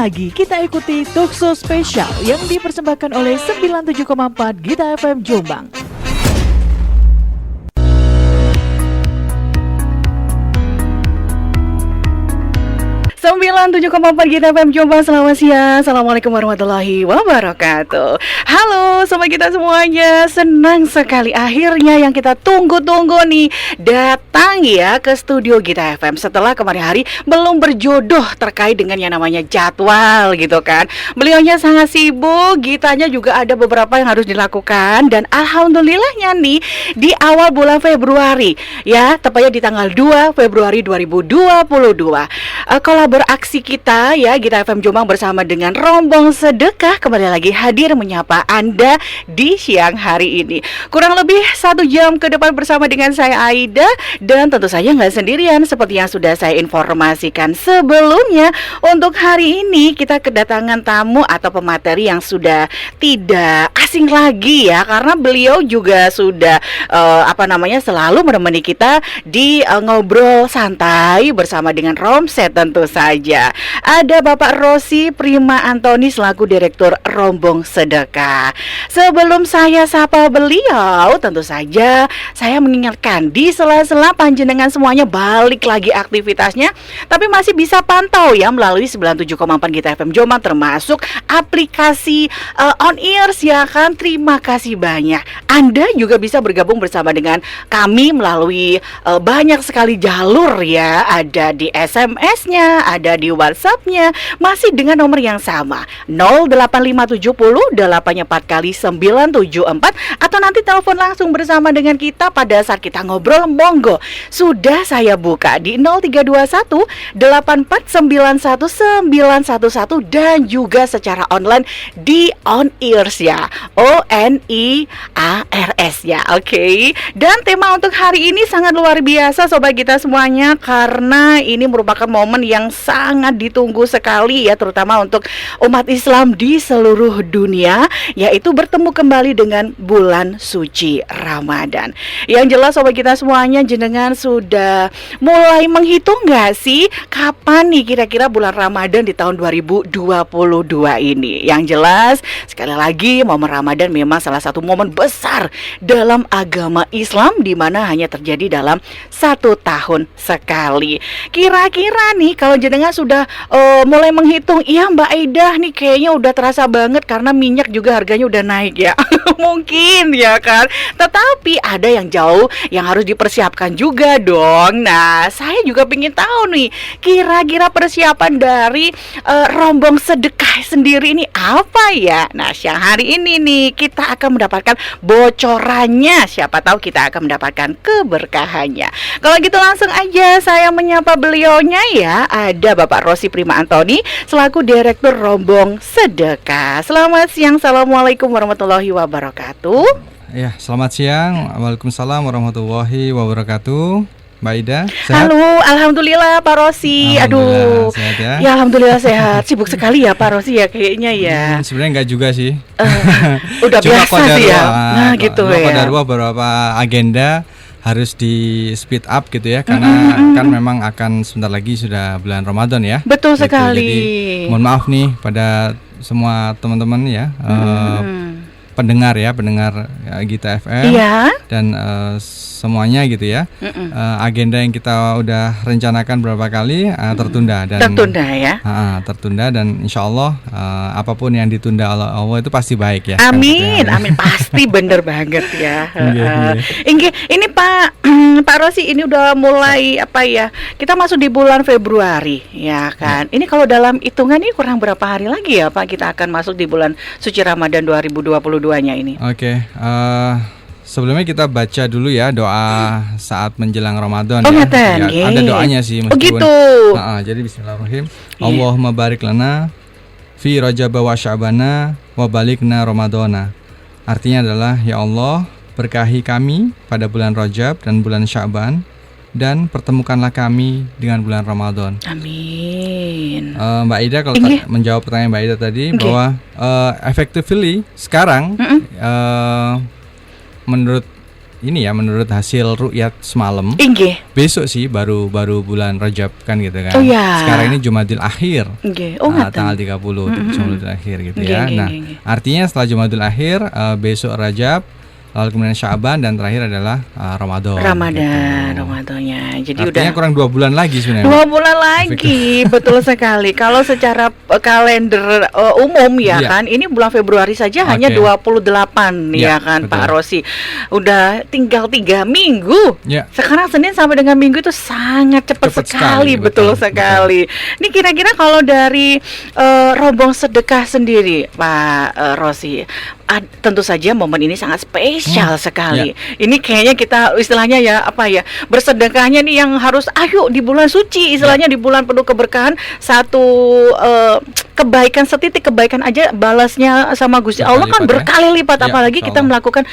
lagi kita ikuti talkshow spesial yang dipersembahkan oleh 97,4 Gita FM Jombang. 97,4 Gita FM Jombang. Selamat siang, assalamualaikum warahmatullahi wabarakatuh. Halo sobat kita semuanya, senang sekali akhirnya yang kita tunggu-tunggu nih datang ya ke studio Gita FM setelah kemarin hari belum berjodoh terkait dengan yang namanya jadwal gitu kan. Beliaunya sangat sibuk, Gitanya juga ada beberapa yang harus dilakukan, dan alhamdulillahnya nih di awal bulan Februari ya, tepatnya di tanggal 2 Februari 2022 beraksi kita ya, Gita FM Jombang bersama dengan Rombong Sedekah kembali lagi hadir menyapa Anda di siang hari ini. Kurang lebih 1 jam ke depan bersama dengan saya Aida, dan tentu saja nggak sendirian seperti yang sudah saya informasikan sebelumnya. Untuk hari ini kita kedatangan tamu atau pemateri yang sudah tidak asing lagi ya, karena beliau juga sudah selalu menemani kita di ngobrol santai bersama dengan Romset tentu saja. Ada Bapak Rossi Prima Antoni selaku Direktur Rombong Sedekah. Sebelum saya sapa beliau, tentu saja saya mengingatkan di sela-sela panjenengan semuanya balik lagi aktivitasnya, tapi masih bisa pantau ya melalui 97,4 Gita FM Jombang, termasuk aplikasi On Ears ya kan. Terima kasih banyak. Anda juga bisa bergabung bersama dengan kami melalui banyak sekali jalur ya. Ada di SMS-nya, ada di WhatsApp-nya, masih dengan nomor yang sama 08570 84 kali 974, atau nanti telepon langsung bersama dengan kita pada saat kita ngobrol. Monggo, sudah saya buka di 0321 8491 911 dan juga secara online di On Ears ya, ONIARS ya. Oke. Dan tema untuk hari ini sangat luar biasa sobat kita semuanya, karena ini merupakan momen yang sangat ditunggu sekali ya, terutama untuk umat Islam di seluruh dunia, yaitu bertemu kembali dengan bulan suci Ramadan. Yang jelas sobat kita semuanya, jenengan sudah mulai menghitung gak sih kapan nih kira-kira bulan Ramadan di tahun 2022 ini? Yang jelas sekali lagi, momen Ramadan memang salah satu momen besar dalam agama Islam, di mana hanya terjadi dalam 1 tahun sekali. Kira-kira nih kalau jenengan sudah mulai menghitung, iya Mbak Aida nih kayaknya udah terasa banget karena minyak juga harganya udah naik ya. Mungkin ya kan. Tetapi ada yang jauh yang harus dipersiapkan juga dong. Nah, saya juga pengen tahu nih, kira-kira persiapan dari Rombong Sedekah sendiri ini apa ya? Nah, siang hari ini nih kita akan mendapatkan bocorannya. Siapa tahu kita akan mendapatkan keberkahannya. Kalau gitu langsung aja saya menyapa beliaunya ya. Ada Bapak Rossi Prima Antoni selaku Direktur Rombong Sedekah. Selamat siang, assalamualaikum warahmatullahi wabarakatuh. Ya, selamat siang. Waalaikumsalam warahmatullahi wabarakatuh. Mbak Ida, sehat? Halo, alhamdulillah Pak Rossi. Aduh, sehat ya? Ya alhamdulillah sehat. Sibuk sekali ya Pak Rossi ya kayaknya ya. Sebenarnya enggak juga sih. Udah biasa sih ya. Nah gitu ya. Kodarwa beberapa agenda harus di speed up gitu ya, karena kan memang akan sebentar lagi sudah bulan Ramadan ya. Betul gitu. sekali. Jadi mohon maaf nih pada semua teman-teman ya, pendengar Gita FM dan semuanya gitu ya. Agenda yang kita udah rencanakan berapa kali tertunda dan insya Allah apapun yang ditunda Allah itu pasti baik ya. Amin, amin, pasti bener banget ya. Ini Pak Rossi, ini udah mulai kita masuk di bulan Februari ya kan. Ini kalau dalam hitungan ini kurang berapa hari lagi ya Pak kita akan masuk di bulan suci Ramadan 2022-nya ini. Oke. Sebelumnya kita baca dulu ya doa saat menjelang Ramadan ya. Ada doanya sih meskipun. Gitu. Jadi bismillahirrahmanirrahim. Allahumma barik lana fi Rajab wa Sya'bana wa balikna Ramadana. Artinya adalah, ya Allah, berkahi kami pada bulan Rajab dan bulan Sya'ban, dan pertemukanlah kami dengan bulan Ramadan. Amin. Mbak Ida, kalau menjawab pertanyaan Mbak Ida tadi, bahwa effectively sekarang menurut ini ya, menurut hasil ru'yat semalam, Inggih. besok sih baru bulan Rajab kan gitu kan. Oh, iya. Sekarang ini Jumadil Akhir. Inggih. Oh, Tanggal 30 Jumadil Akhir gitu Nggih, ya. nggih, Nah, nggih. artinya setelah Jumadil Akhir besok Rajab, lalu kemudian Sya'ban, dan terakhir adalah Ramadan. Ramadan, gitu. Ramadannya. Jadi Artinya udah kurang 2 bulan lagi sebenarnya. 2 bulan lagi, betul sekali. Kalau secara kalender umum ya Iya. kan, ini bulan Februari saja hanya Oke. 28 ya Iya, kan betul. Pak Rosi. Udah tinggal 3 minggu. Ya. Sekarang Senin sampai dengan Minggu itu sangat cepat Cepat sekali, sekali, betul betul, sekali. Ini kira-kira kalau dari rombong sedekah sendiri, Pak Rosi, tentu saja momen ini sangat spesial sekali. Ini kayaknya kita istilahnya ya apa ya, bersedekahnya nih yang harus ayo di bulan suci, istilahnya di bulan penuh keberkahan, satu kebaikan, setitik kebaikan aja balasnya sama Gusti Allah kan berkali lipat, Ya, apalagi kita insyaallah. melakukan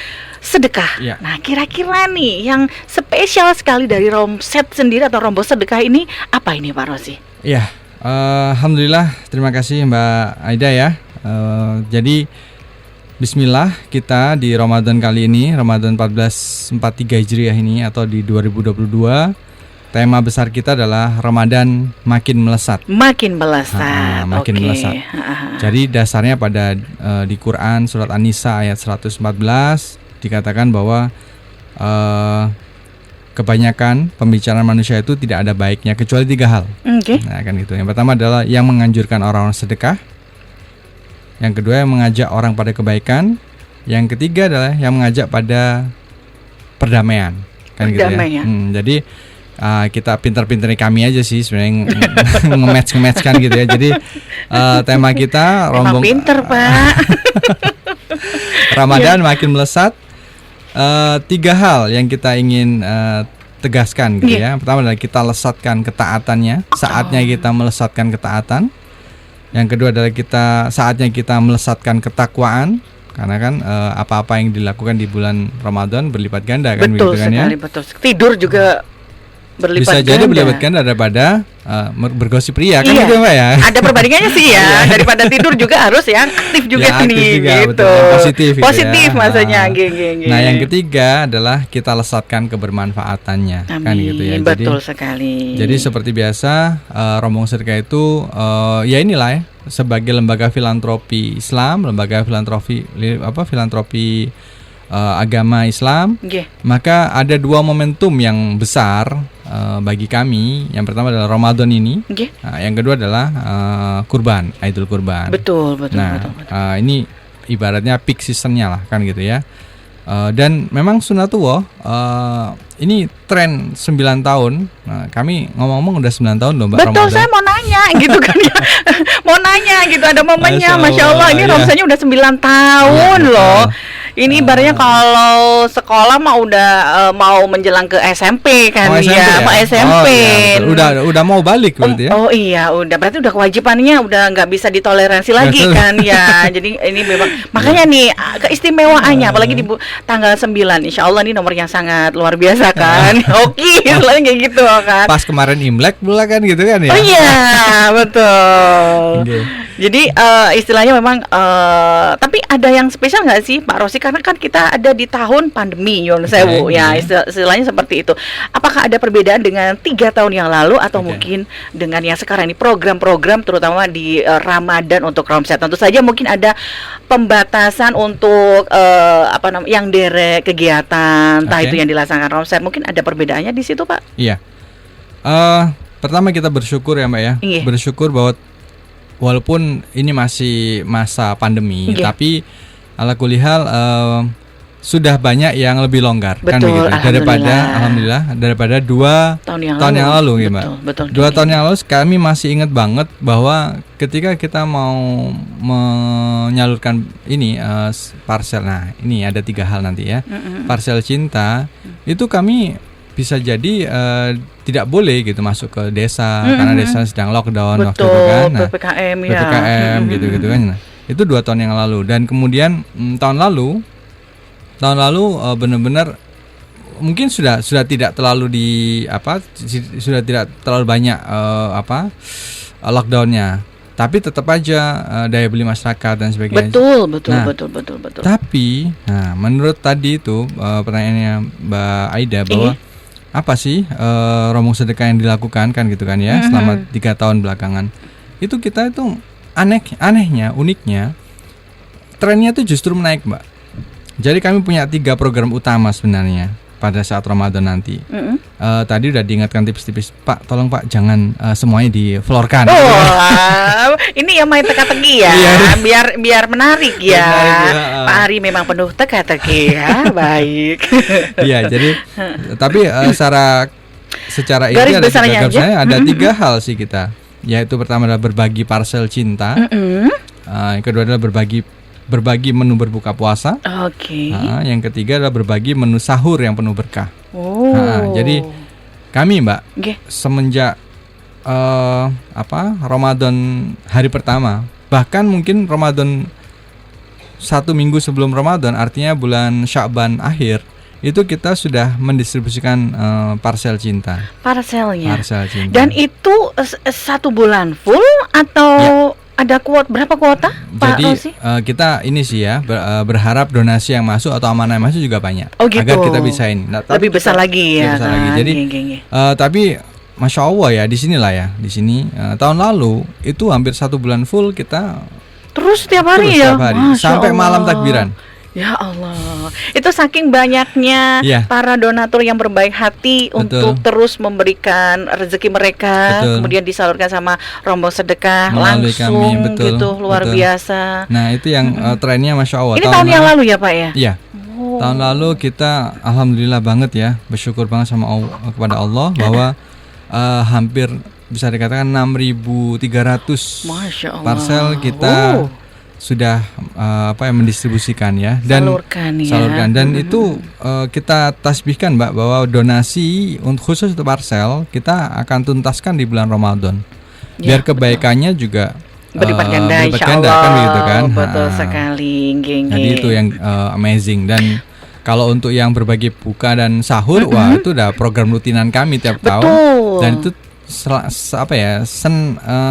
sedekah. Ya. Nah, kira-kira nih yang spesial sekali dari Romset sendiri atau rombong sedekah ini apa ini Pak Rosi? Iya, alhamdulillah, terima kasih Mbak Aida ya. Jadi Bismillah, kita di Ramadan kali ini, Ramadan 1443 Hijriah ini atau di 2022, tema besar kita adalah Ramadan makin melesat. Makin melesat. Makin Oke. melesat. Jadi dasarnya pada di Quran surat An-Nisa ayat 114 dikatakan bahwa kebanyakan pembicaraan manusia itu tidak ada baiknya kecuali 3 hal. Oke. Nah, kan gitu. Yang pertama adalah yang menganjurkan orang-orang sedekah. Yang kedua yang mengajak orang pada kebaikan. Yang ketiga adalah yang mengajak pada perdamaian. Kan Perdamaian. gitu ya. Jadi kita pinter-pinterin kami aja sih sebenarnya nge-match kan gitu ya. Jadi tema kita Emang rombong pinter Pak. Ramadan makin melesat. 3 hal yang kita ingin tegaskan gitu ya. Pertama adalah kita lesatkan ketaatannya. Saatnya kita melesatkan ketaatan. Yang kedua adalah saatnya kita melesatkan ketakwaan. Karena kan apa-apa yang dilakukan di bulan Ramadan berlipat ganda kan, Betul begitu kan ya. sekali, betul. Tidur juga berlipat Bisa ganda. jadi berlipat ganda daripada bergosip ria kan Iya. gitu Mbak ya. Ada perbandingannya sih ya. Daripada tidur juga harus yang aktif juga Ya, aktif nih juga, gitu. betul. Yang positif gitu Positif ya. maksudnya. Gini. Nah, yang ketiga adalah kita lesatkan kebermanfaatannya. Amin. Kan gitu ya. Betul sekali. Jadi seperti biasa rombong sedekah itu ya inilah ya, sebagai lembaga filantropi Islam, lembaga filantropi agama Islam. Nggih. Maka ada 2 momentum yang besar bagi kami. Yang pertama adalah Ramadan ini. Nggih. Yang kedua adalah kurban, Idul Kurban. Betul. Nah, betul. ini ibaratnya peak seasonnya lah kan gitu ya. Dan memang sunatullah, ini tren 9 tahun. Nah, kami ngomong-ngomong udah 9 tahun loh Mbak Betul, Ramadan. saya mau nanya gitu kan ya. Mau nanya gitu, ada momennya. Masya Allah, ini Iya. Romsanya udah 9 tahun Iya, loh. betul. Ini ibaratnya kalau sekolah mah udah mau menjelang ke SMP kan SMP ya, Pak SMP. iya, udah mau balik berarti ya. Oh iya, udah berarti udah kewajibannya udah nggak bisa ditoleransi lagi Betul. kan ya. Jadi ini memang makanya nih keistimewaannya apalagi di tanggal 9. Insya Allah ini nomor yang sangat luar biasa kan. Oke, selain kayak gitu kan. Pas kemarin Imlek pula kan gitu kan ya. Oh iya, betul. Oke. Jadi istilahnya memang tapi ada yang spesial nggak sih Pak Rosi? Karena kan kita ada di tahun pandemi, Nyun Sewu ya, istilahnya seperti itu. Apakah ada perbedaan dengan 3 tahun yang lalu atau mungkin dengan yang sekarang ini program-program terutama di Ramadan untuk Romset? Tentu saja mungkin ada pembatasan untuk yang derek kegiatan, entah itu yang dilaksanakan Romset. Mungkin ada perbedaannya di situ, Pak? Iya. Pertama kita bersyukur ya Mbak ya. Iya. Bersyukur bahwa walaupun ini masih masa pandemi, tapi ala kulihal sudah banyak yang lebih longgar. Betul, kan begitu. alhamdulillah. Daripada 2 tahun yang lalu gitu, Mbak. Betul, 2 tahun yang lalu kami masih ingat banget bahwa ketika kita mau menyalurkan ini parsel. Nah, ini ada 3 hal nanti ya. Parsel cinta itu kami bisa jadi tidak boleh gitu masuk ke desa karena desa sedang lockdown waktu itu kan. Nah, PPKM ya. PPKM gitu kan. Nah, itu 2 tahun yang lalu dan kemudian tahun lalu benar-benar mungkin sudah tidak terlalu sudah tidak terlalu banyak lockdownnya. tapi tetap aja daya beli masyarakat dan sebagainya. Betul. Nah, betul. Tapi, menurut tadi itu pertanyaannya Mbak Aida bahwa apa sih rombong sedekah yang dilakukan kan gitu kan ya selama 3 tahun belakangan itu kita itu anehnya uniknya trennya itu justru menaik Mbak. Jadi kami punya 3 program utama sebenarnya pada saat Ramadan nanti. Tadi udah diingatkan tipis-tipis, Pak, tolong Pak jangan semuanya diflorkan. Ini yang main teka-teki ya, biar menarik ya. Pak Ari memang penuh teka-teki ya, baik. Iya, jadi tapi secara garis inti besarnya ada 3 hal sih kita. Yaitu pertama adalah berbagi parcel cinta. Yang kedua adalah berbagi menu berbuka puasa. Yang ketiga adalah berbagi menu sahur yang penuh berkah. Jadi kami Mbak semenjak Ramadan hari pertama, bahkan mungkin Ramadan 1 minggu sebelum Ramadan, artinya bulan Sya'ban akhir, itu kita sudah mendistribusikan parcel cinta. Parcel cinta. Dan itu 1 bulan full atau ada berapa kuota, Pak Rosi? Jadi kita ini sih ya berharap donasi yang masuk atau amanah yang masuk juga banyak, agar kita bisa ini lebih besar lagi ya. Jadi tapi Masya Allah ya di sini tahun lalu itu hampir 1 bulan full kita terus setiap hari sampai malam takbiran. Ya Allah, itu saking banyaknya para donatur yang berbaik hati untuk terus memberikan rezeki mereka, kemudian disalurkan sama rombong sedekah melalui langsung kami, luar biasa. Nah itu yang trennya Masya Allah. Ini tahun yang lalu ya Pak ya? Iya. Tahun lalu kita alhamdulillah banget ya, bersyukur banget kepada Allah bahwa hampir bisa dikatakan 6.300 parcel kita sudah mendistribusikan ya dan salurkan dan itu kita tasbihkan Mbak bahwa donasi khusus untuk parcel kita akan tuntaskan di bulan Ramadan biar kebaikannya juga berlipat ganda kan begitu kan. Betul sekali. Jadi itu yang amazing. Dan kalau untuk yang berbagi buka dan sahur itu udah program rutinan kami tiap tahun dan itu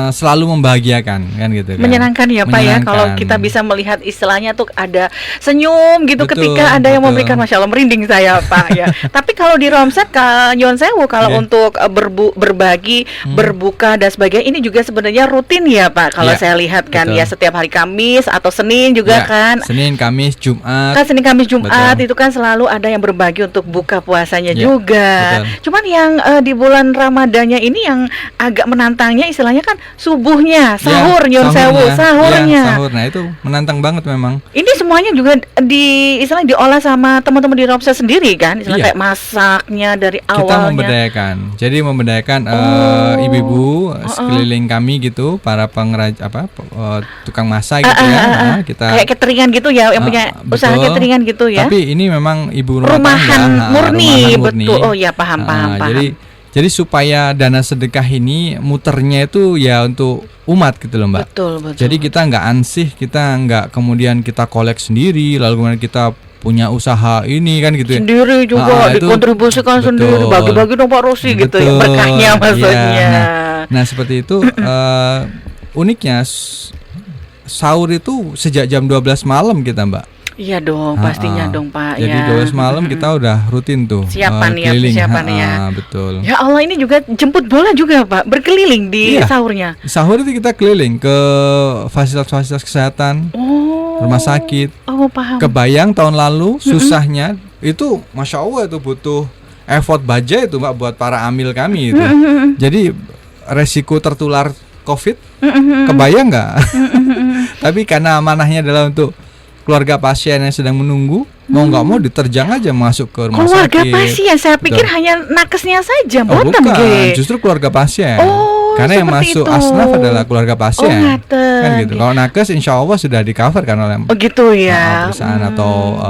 selalu membahagiakan kan gitu kan. Menyenangkan ya Pak ya kalau kita bisa melihat istilahnya tuh ada senyum gitu ketika ada yang memberikan. Masya Allah merinding saya Pak ya. Tapi kalau di Romset Nyon Sewu kalau untuk berbagi berbuka dan sebagainya ini juga sebenarnya rutin ya Pak kalau saya lihat kan ya setiap hari Kamis atau Senin juga kan. Senin, Kamis, Jumat. Kan Senin, Kamis, Jumat itu kan selalu ada yang berbagi untuk buka puasanya juga. Cuman yang di bulan Ramadannya ini yang agak menantangnya istilahnya kan subuhnya, sahur, Nyon Sewu, sahurnya. Nah itu menantang banget memang. Ini semuanya juga istilahnya diolah sama teman-teman di Romset sendiri kan, istilahnya kayak masaknya dari awalnya. Kita memberdayakan ibu-ibu sekeliling kami gitu, para tukang masak gitu ya. Kita kayak cateringan gitu ya, yang punya usaha cateringan gitu ya. Tapi ini memang ibu rumahan murni, betul. Oh ya paham. Jadi supaya dana sedekah ini muternya itu ya untuk umat gitu loh Mbak. Betul. Jadi kita nggak ansih, kita nggak kemudian kita kolek sendiri, lalu kemudian kita punya usaha ini kan gitu. Sendiri juga dikontribusikan sendiri, bagi-bagi dong Pak Rosi gitu ya berkahnya maksudnya. Nah seperti itu uniknya sahur itu sejak jam 12 malam kita Mbak. Iya dong, pastinya dong Pak. Jadi 12 malam kita udah rutin tuh persiapan ya. Betul. Ya Allah ini juga jemput bola juga Pak, berkeliling di sahurnya. Sahur itu kita keliling ke fasilitas-fasilitas kesehatan, rumah sakit. Paham. Kebayang tahun lalu susahnya itu, Masya Allah itu butuh effort baja itu Mbak buat para amil kami itu. Jadi resiko tertular COVID, kebayang nggak? Tapi karena amanahnya adalah untuk keluarga pasien yang sedang menunggu, mau nggak mau diterjang aja masuk ke rumah sakit. Keluarga pasien, saya pikir hanya nakesnya saja, bukan, justru keluarga pasien. Karena yang masuk asnaf adalah keluarga pasien, kan gitu. Kalau nakes, insya Allah sudah di cover kan oleh perusahaan atau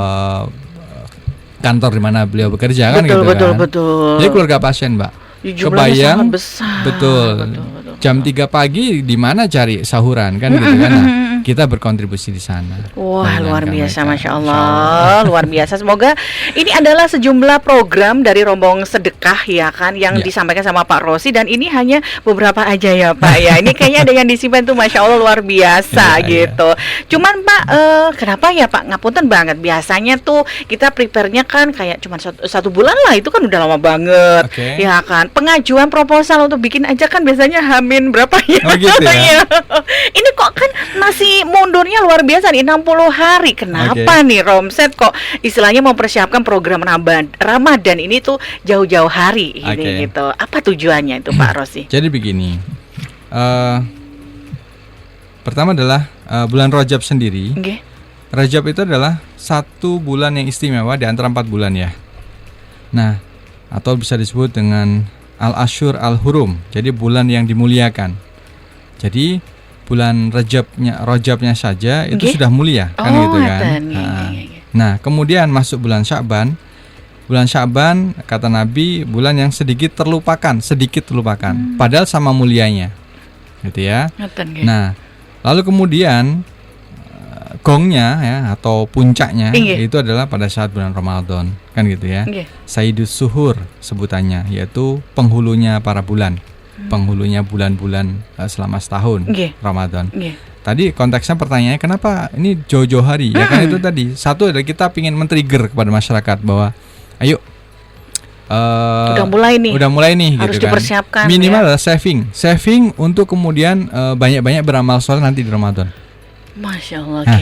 kantor di mana beliau bekerja kan gitu kan. Betul. Jadi keluarga pasien Mbak. Kebayang besar. Betul. Jam 3 pagi di mana cari sahuran kan gitu kan. kita berkontribusi di sana. Wah, luar biasa, mereka. Masya Allah, luar biasa. Semoga ini adalah sejumlah program dari rombong sedekah ya kan yang Ya. disampaikan sama Pak Rosi, dan ini hanya beberapa aja ya Pak ya. Ini kayaknya ada yang disimpan tuh, Masya Allah, luar biasa Iya, gitu. Cuman Pak, kenapa ya Pak, ngapunten banget, biasanya tuh kita prepare-nya kan kayak cuma satu bulan lah, itu kan udah lama banget. Oke. Ya kan, pengajuan proposal untuk bikin aja kan biasanya hamin berapa ya? Oh, gitu ya? Iya. Ini kok kan masih mundurnya luar biasa nih, 60 hari. Kenapa nih Romset kok istilahnya mempersiapkan program Ramadan ini tuh jauh-jauh hari ini gitu. Apa tujuannya itu Pak Rosi? Jadi begini, pertama adalah bulan Rajab sendiri. Oke. Rajab itu adalah satu bulan yang istimewa di antara 4 bulan ya. Nah, atau bisa disebut dengan Al-Ashur Al-Hurum, jadi bulan yang dimuliakan. Jadi bulan Rajabnya saja itu Nggih. sudah mulia kan gitu kan. Nah, kemudian masuk bulan Sya'ban. Bulan Sya'ban kata Nabi bulan yang sedikit terlupakan. Padahal sama mulianya. Gitu ya. Nah, lalu kemudian gongnya ya atau puncaknya itu adalah pada saat bulan Ramadan kan gitu ya. Sayyidus Suhur sebutannya, yaitu penghulunya para bulan. Penghulunya bulan-bulan selama setahun Ramadan. Tadi konteksnya pertanyaannya kenapa ini jauh-jauh hari? Ya kan itu tadi. Satu adalah kita ingin men-trigger kepada masyarakat bahwa ayo udah mulai nih harus gitu kan. dipersiapkan. Minimal adalah saving untuk kemudian banyak-banyak beramal soleh nanti di Ramadan. Masya Allah. Nah,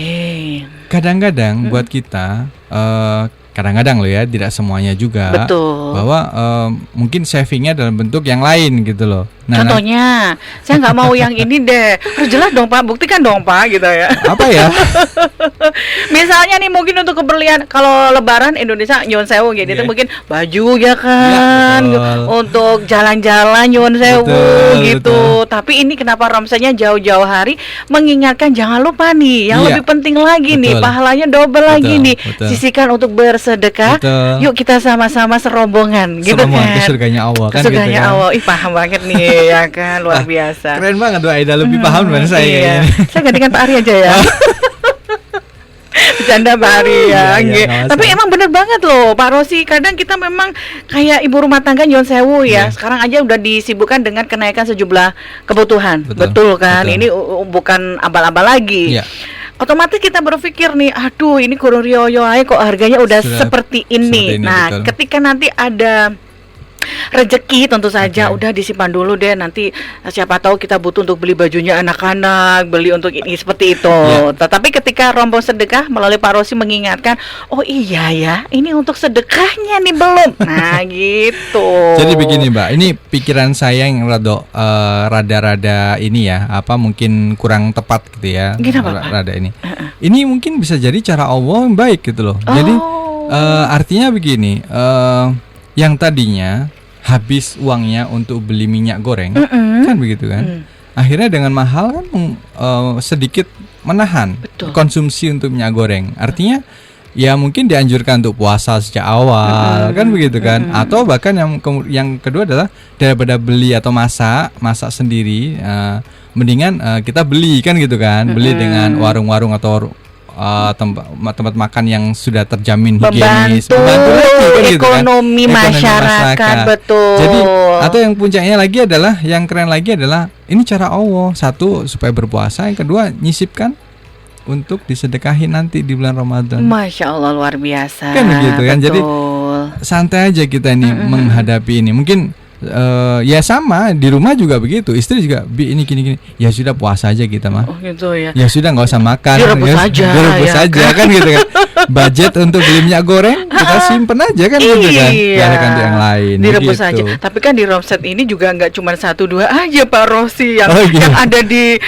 kadang-kadang buat kita kadang-kadang loh ya, tidak semuanya juga. Betul. Bahwa mungkin savingnya dalam bentuk yang lain gitu loh. Nah, contohnya, saya nggak mau yang ini deh. Harus jelas dong Pak, buktikan dong Pak gitu ya. Apa ya? Misalnya nih mungkin untuk keberlian, kalau Lebaran Indonesia nyuwun sewu gitu, itu mungkin baju ya kan, untuk jalan-jalan nyuwun sewu gitu. Betul. Tapi ini kenapa Ramsanya jauh-jauh hari mengingatkan jangan lupa nih, yang lebih penting lagi nih, pahalanya double lagi nih, sisihkan untuk bersedekah. Yuk kita sama-sama serombongan gitu kan. Ke surganya Allah kan. Surganya Allah, paham banget nih. Ya kan, luar biasa. Keren banget tuh Aida, lebih paham daripada saya. Iya. Saya gantikan Pak Ari aja ya. Bercanda Pak Ari ya. Tapi emang bener banget loh Pak Rosi. Kadang kita memang kayak ibu rumah tangga nyuwun sewu ya. Sekarang aja udah disibukkan dengan kenaikan sejumlah kebutuhan. Betul kan? Ini bukan abal-abal lagi. Otomatis kita berpikir nih, aduh ini kurang rioyo aja kok harganya udah seperti ini. Nah, ketika nanti ada rezeki tentu saja udah disimpan dulu deh, nanti siapa tahu kita butuh untuk beli bajunya anak-anak, beli untuk ini seperti itu. Tetapi ketika rombong sedekah melalui Pak Rosi mengingatkan, oh iya ya, ini untuk sedekahnya nih belum. Nah gitu. Jadi begini Mbak, ini pikiran saya yang rada-rada ini ya, apa mungkin kurang tepat gitu ya. Rada ini. Ini mungkin bisa jadi cara Allah yang baik gitu loh. Jadi artinya begini, yang tadinya habis uangnya untuk beli minyak goreng, kan begitu kan? Akhirnya dengan mahal kan sedikit menahan konsumsi untuk minyak goreng. Artinya ya mungkin dianjurkan untuk puasa sejak awal, kan begitu kan? Atau bahkan yang kedua adalah daripada beli atau masak sendiri, mendingan kita beli kan gitu kan? Beli dengan warung-warung atau tempat makan yang sudah terjamin higienis, membantu lagi, ekonomi masyarakat. Betul. Jadi atau yang puncaknya lagi adalah, yang keren lagi adalah ini cara Allah. Satu, supaya berpuasa. Yang kedua, nyisipkan untuk disedekahin nanti di bulan Ramadan. Masya Allah, luar biasa. Kan begitu kan. Jadi santai aja kita ini menghadapi ini. Mungkin ya sama di rumah juga begitu, istri juga ini gini ya sudah puasa aja kita mah. Gitu ya. Ya sudah nggak usah makan, direbus aja kan gitu kan. Budget untuk beli minyak goreng kita simpen aja kan gitu kan. Biarkan untuk yang lain. Direbus aja. Tapi kan di Romset ini juga nggak cuma 1-2 aja Pak Rosi yang ada di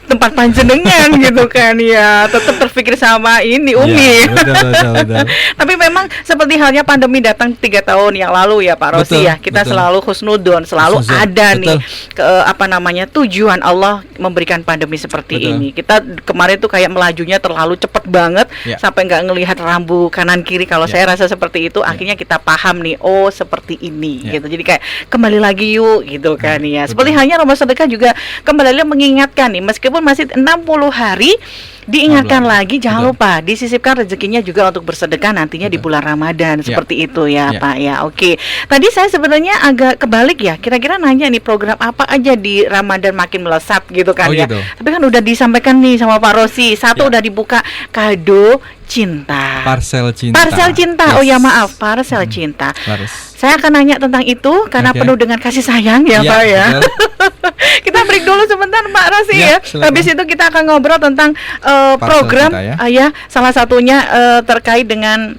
tempat panjenengan gitu kan ya, tetap terpikir sama ini Umi. Betul. Tapi memang seperti halnya pandemi datang 3 tahun yang lalu ya Pak Rosi ya, kita selalu husnudon, selalu ada nih tujuan Allah memberikan pandemi seperti ini. Kita kemarin tuh kayak melajunya terlalu cepat banget sampai nggak ngelihat rambu kanan kiri. Kalau saya rasa seperti itu, akhirnya kita paham nih, oh seperti ini gitu. Jadi kayak kembali lagi yuk gitu kan ya. Seperti halnya Ramadan sedekah juga kembali lagi mengingatkan nih, meskipun meskipun masih 60 hari, diingatkan lagi jangan lupa disisipkan rezekinya juga untuk bersedekah nantinya di bulan Ramadan. Seperti itu ya Pak ya. Oke. Tadi saya sebenarnya agak kebalik ya. Kira-kira nanya nih program apa aja di Ramadan makin melesat gitu kan ya. Gitu. Tapi kan udah disampaikan nih sama Pak Rosi. Satu udah dibuka kado cinta. Parcel cinta. Parcel cinta. Oh ya maaf, parcel cinta. Saya akan nanya tentang itu karena penuh dengan kasih sayang ya Pak ya. Kita break dulu sebentar Pak Rosi ya. Habis itu kita akan ngobrol tentang program ya. Salah satunya terkait dengan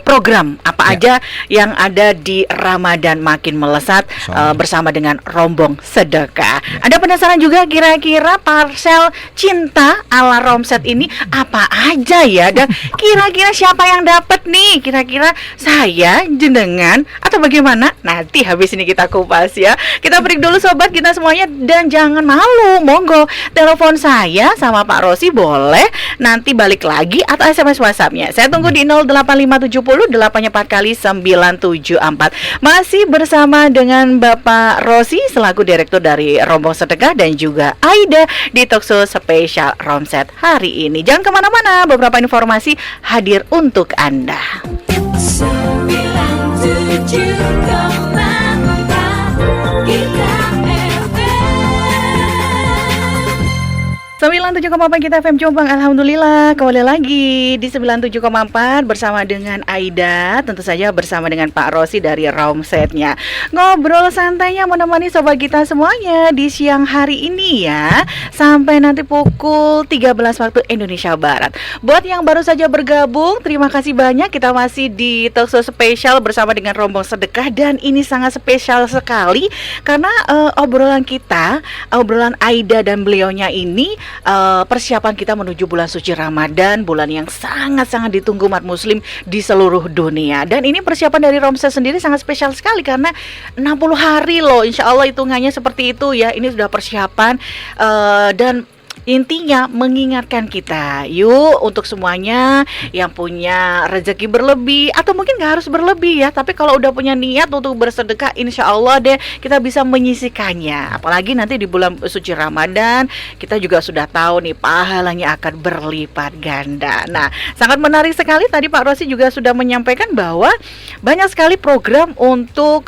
program apa aja yang ada di Ramadan makin melesat bersama dengan rombong sedekah. Ada penasaran juga kira-kira parcel cinta ala Romset ini apa aja ya, dan kira-kira siapa yang dapat nih? Kira-kira saya, jenengan, atau bagaimana? Nanti habis ini kita kupas ya. Kita break dulu sobat kita semuanya, dan jangan malu, monggo telepon saya sama Pak Rosi boleh, nanti balik lagi, atau SMS WhatsApp-nya. Saya tunggu di 08570 8 kali 974. Masih bersama dengan Bapak Rosi selaku Direktur dari Rombong Sedekah dan juga Aida di Talkshow spesial Romset hari ini. Jangan kemana-mana, beberapa informasi hadir untuk Anda. 97,4 kita FM Jombang. Alhamdulillah kembali lagi di 97,4 bersama dengan Aida, tentu saja bersama dengan Pak Rosi dari Romsetnya. Ngobrol santainya menemani sobat kita semuanya di siang hari ini ya, sampai nanti pukul 13 waktu Indonesia Barat. Buat yang baru saja bergabung, terima kasih banyak. Kita masih di Talkshow spesial bersama dengan Rombong Sedekah, dan ini sangat spesial sekali karena obrolan kita, obrolan Aida dan beliaunya ini persiapan kita menuju bulan suci Ramadan, bulan yang sangat-sangat ditunggu umat muslim di seluruh dunia. Dan ini persiapan dari Romset sendiri sangat spesial sekali karena 60 hari loh, insya Allah hitungannya seperti itu ya. Ini sudah persiapan dan intinya mengingatkan kita, yuk untuk semuanya yang punya rezeki berlebih, atau mungkin gak harus berlebih ya, tapi kalau udah punya niat untuk bersedekah, insya Allah deh kita bisa menyisikannya. Apalagi nanti di bulan suci Ramadan, kita juga sudah tahu nih pahalanya akan berlipat ganda. Nah, sangat menarik sekali tadi Pak Rosi juga sudah menyampaikan bahwa banyak sekali program untuk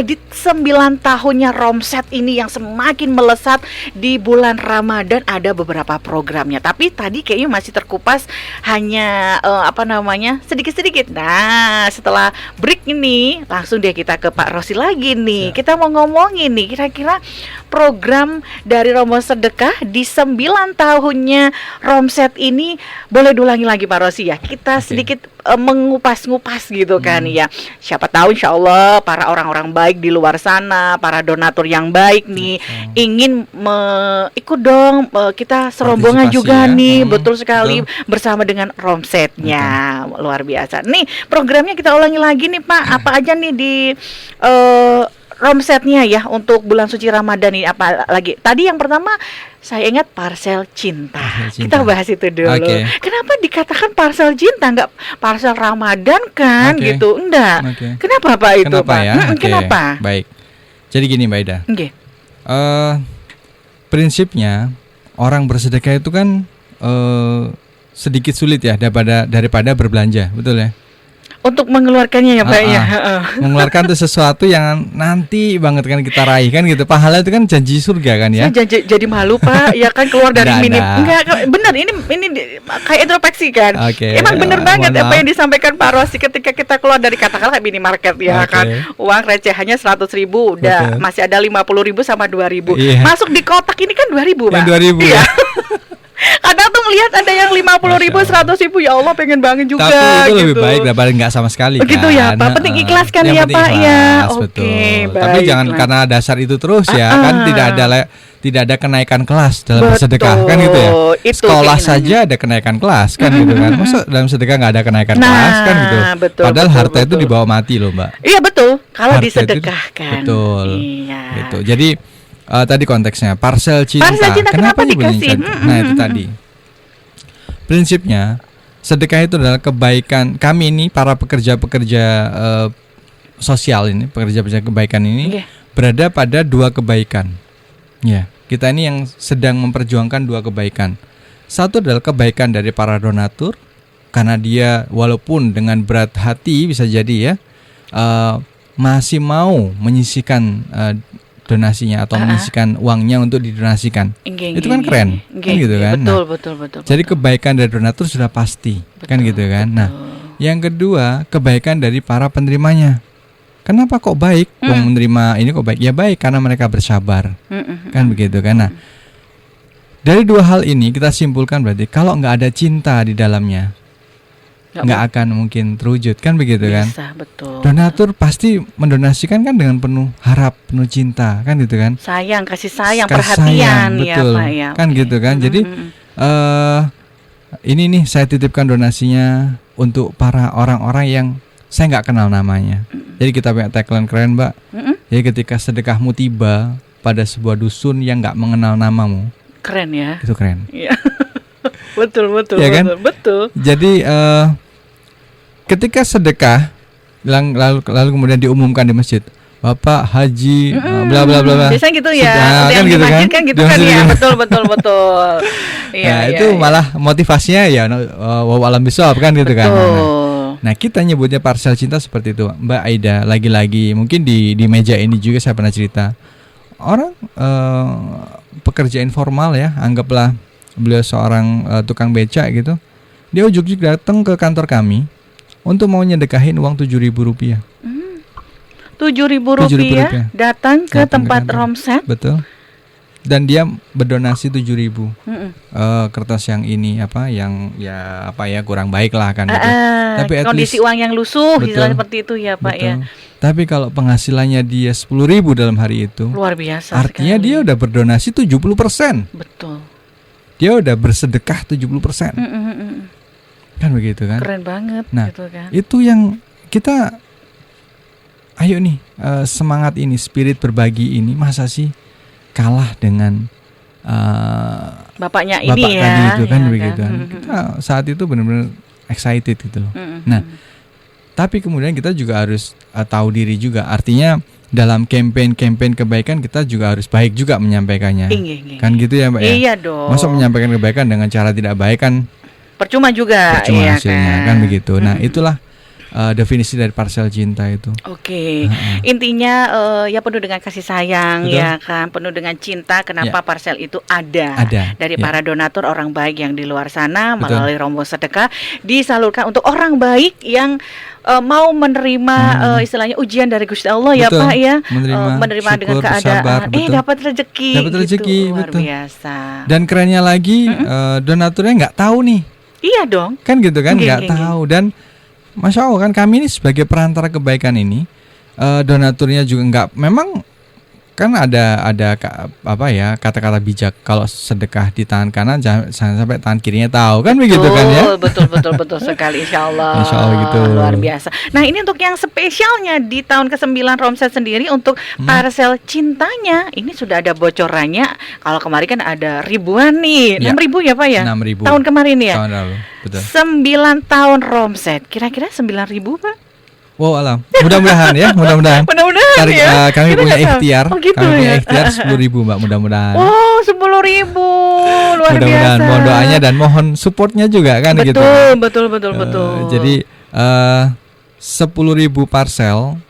di 9 tahunnya Romset ini yang semakin melesat di bulan Ramadan. Dan ada beberapa programnya, tapi tadi kayaknya masih terkupas hanya sedikit-sedikit. Nah, setelah break ini langsung deh kita ke Pak Rosi lagi nih. Kita mau ngomongin nih kira-kira program dari Rombong Sedekah di 9 tahunnya Romset ini. Boleh diulangi lagi Pak Rosi ya, kita sedikit mengupas-ngupas gitu kan ya. Siapa tahu insya Allah para orang-orang baik di luar sana, para donatur yang baik nih ingin ikut dong, kita serombongan juga nih. Betul sekali, bersama dengan Romsetnya. Luar biasa. Nih programnya kita ulangi lagi nih Pak, apa aja nih di Romsetnya ya untuk bulan suci Ramadan ini, apa lagi? Tadi yang pertama saya ingat parcel cinta. Kita bahas itu dulu. Kenapa dikatakan parcel cinta, enggak parcel Ramadan kan gitu? Enggak. Kenapa Pak itu Kenapa Pak? Ya? Kenapa? Baik. Jadi gini Mbak Ida. Prinsipnya orang bersedekah itu kan sedikit sulit ya daripada berbelanja, betul ya? Untuk mengeluarkannya ya Pak ya. Mengeluarkan itu sesuatu yang nanti banget kan kita raih kan gitu. Pahala itu kan janji surga kan ya. Saya jadi malu Pak, ya kan keluar dari minim. Enggak, benar ini kayak introspeksi kan. Emang benar banget apa yang disampaikan Pak Rosi ketika kita keluar dari katakanlah minimarket ya kan. Uang recehannya 100.000 udah masih ada 50.000 sama 2.000. Masuk di kotak ini kan 2.000 Pak. 2.000 ya. Kadang tuh ngelihat ada yang 50.000, 100.000, ya Allah pengen banget juga. Tapi itu gitu. lebih baik daripada nggak sama sekali. Begitu kan? Ya Pak, penting ikhlas kan ya Pak ya. Oke, baik. Tapi jangan karena dasar itu terus ya kan, tidak ada kenaikan kelas dalam bersedekah kan gitu ya. Sekolah saja ada kenaikan kelas kan gitu kan. Masa dalam sedekah nggak ada kenaikan kelas kan gitu. Padahal harta itu dibawa mati loh Mbak. Iya betul. Kalau disedekahkan. Betul. Iya. Gitu. Jadi tadi konteksnya parcel cinta. Kenapa dikasih? Nah itu tadi. Prinsipnya sedekah itu adalah kebaikan. Kami ini para pekerja-pekerja sosial ini, pekerja-pekerja kebaikan ini berada pada dua kebaikan. Ya, Kita ini yang sedang memperjuangkan dua kebaikan. Satu adalah kebaikan dari para donatur, karena dia walaupun dengan berat hati bisa jadi ya masih mau menyisihkan donasinya atau menyisihkan uangnya untuk didonasikan. Itu kan keren, kan gitu kan. Betul. Jadi kebaikan dari donatur sudah pasti, kan gitu kan. Nah, yang kedua kebaikan dari para penerimanya. Kenapa kok baik? Menerima ini kok baik? Ya baik karena mereka bersabar, kan begitu kan. Nah, dari dua hal ini kita simpulkan berarti kalau nggak ada cinta di dalamnya, nggak akan mungkin terwujud, kan begitu kan. Betul. Donatur pasti mendonasikan kan dengan penuh harap, penuh cinta, kan gitu kan. Sayang, kasih sayang, perhatian, betul, ya Pak ya. Kan gitu kan. Jadi ini nih saya titipkan donasinya untuk para orang-orang yang saya nggak kenal namanya. Jadi kita punya tagline keren, Mbak. Jadi ketika sedekahmu tiba pada sebuah dusun yang nggak mengenal namamu, keren ya. itu keren. Iya. betul. Ya kan? Betul. Jadi ketika sedekah lalu kemudian diumumkan di masjid, Bapak Haji bla bla bla. Biasanya gitu ya. Kan gitu kan? Gitu kan ya. Betul. Iya, itu malah motivasinya ya wa alam bisawab kan gitu kan. Nah, kita nyebutnya parcel cinta seperti itu, Mbak Aida. Lagi-lagi mungkin di meja ini juga saya pernah cerita. Orang pekerja informal ya, anggaplah beliau seorang tukang beca gitu. Dia ujuk-ujuk datang ke kantor kami untuk mau nyedekahin uang Rp7.000. Rp7.000 datang ke tempat Romset. Betul. Dan dia berdonasi 7.000 kertas yang ini yang kurang baik lah kan gitu. Tapi kondisi uang yang lusuh seperti itu ya Pak ya. Tapi kalau penghasilannya dia 10.000 dalam hari itu, luar biasa. Artinya sekali. Dia udah berdonasi 70%. Betul. Dia udah bersedekah 70%. Kan begitu kan? Keren banget. Nah, gitu kan. Itu yang kita ayo nih semangat ini, spirit berbagi ini masa sih kalah dengan bapaknya bapak ini tadi ya, itu kan ya begitu kan? Kita saat itu benar-benar excited gitu loh. Nah, tapi kemudian kita juga harus tahu diri juga. Artinya dalam campaign kebaikan kita juga harus baik juga menyampaikannya. Kan gitu ya Mbak ya? Iya dong. Masa menyampaikan kebaikan dengan cara tidak baik kan percuma juga. Percuma hasilnya kan begitu. Nah, itulah definisi dari parcel cinta itu. Oke. Intinya ya penuh dengan kasih sayang. Betul. Ya kan, penuh dengan cinta. Kenapa parcel itu ada dari para donatur orang baik yang di luar sana. Betul. Melalui rombongan sedekah disalurkan untuk orang baik yang mau menerima istilahnya ujian dari Gusti Allah. Betul. Ya Pak ya, menerima syukur, dengan keadaan dapat rezeki gitu. Luar biasa. Dan kerennya lagi donaturnya nggak tahu nih. Iya dong. Kan gitu kan, nggak tahu. Dan Masya Allah kan kami ini sebagai perantara kebaikan ini, donaturnya juga enggak, memang kan ada kata-kata bijak kalau sedekah di tangan kanan jangan sampai tangan kirinya tahu kan begitu kan ya. Betul sekali Insya Allah gitu. Luar biasa. Nah ini untuk yang spesialnya di tahun ke-9 Romset sendiri untuk parcel cintanya ini sudah ada bocorannya. Kalau kemarin kan ada ribuan nih, 6.000 ya Pak ya? 6.000 tahun kemarin ya? Tahun lalu, betul. 9 tahun Romset, kira-kira 9.000 Pak? Wow, alam. Mudah-mudahan ya, mudah-mudahan. Ya. Kami punya ikhtiar. Kami punya ikhtiar 10.000 Mbak, mudah-mudahan. Oh, 10.000. Luar mudah-mudahan. biasa. Mohon doanya dan mohon supportnya juga kan gitu. Betul. Jadi 10.000 parcel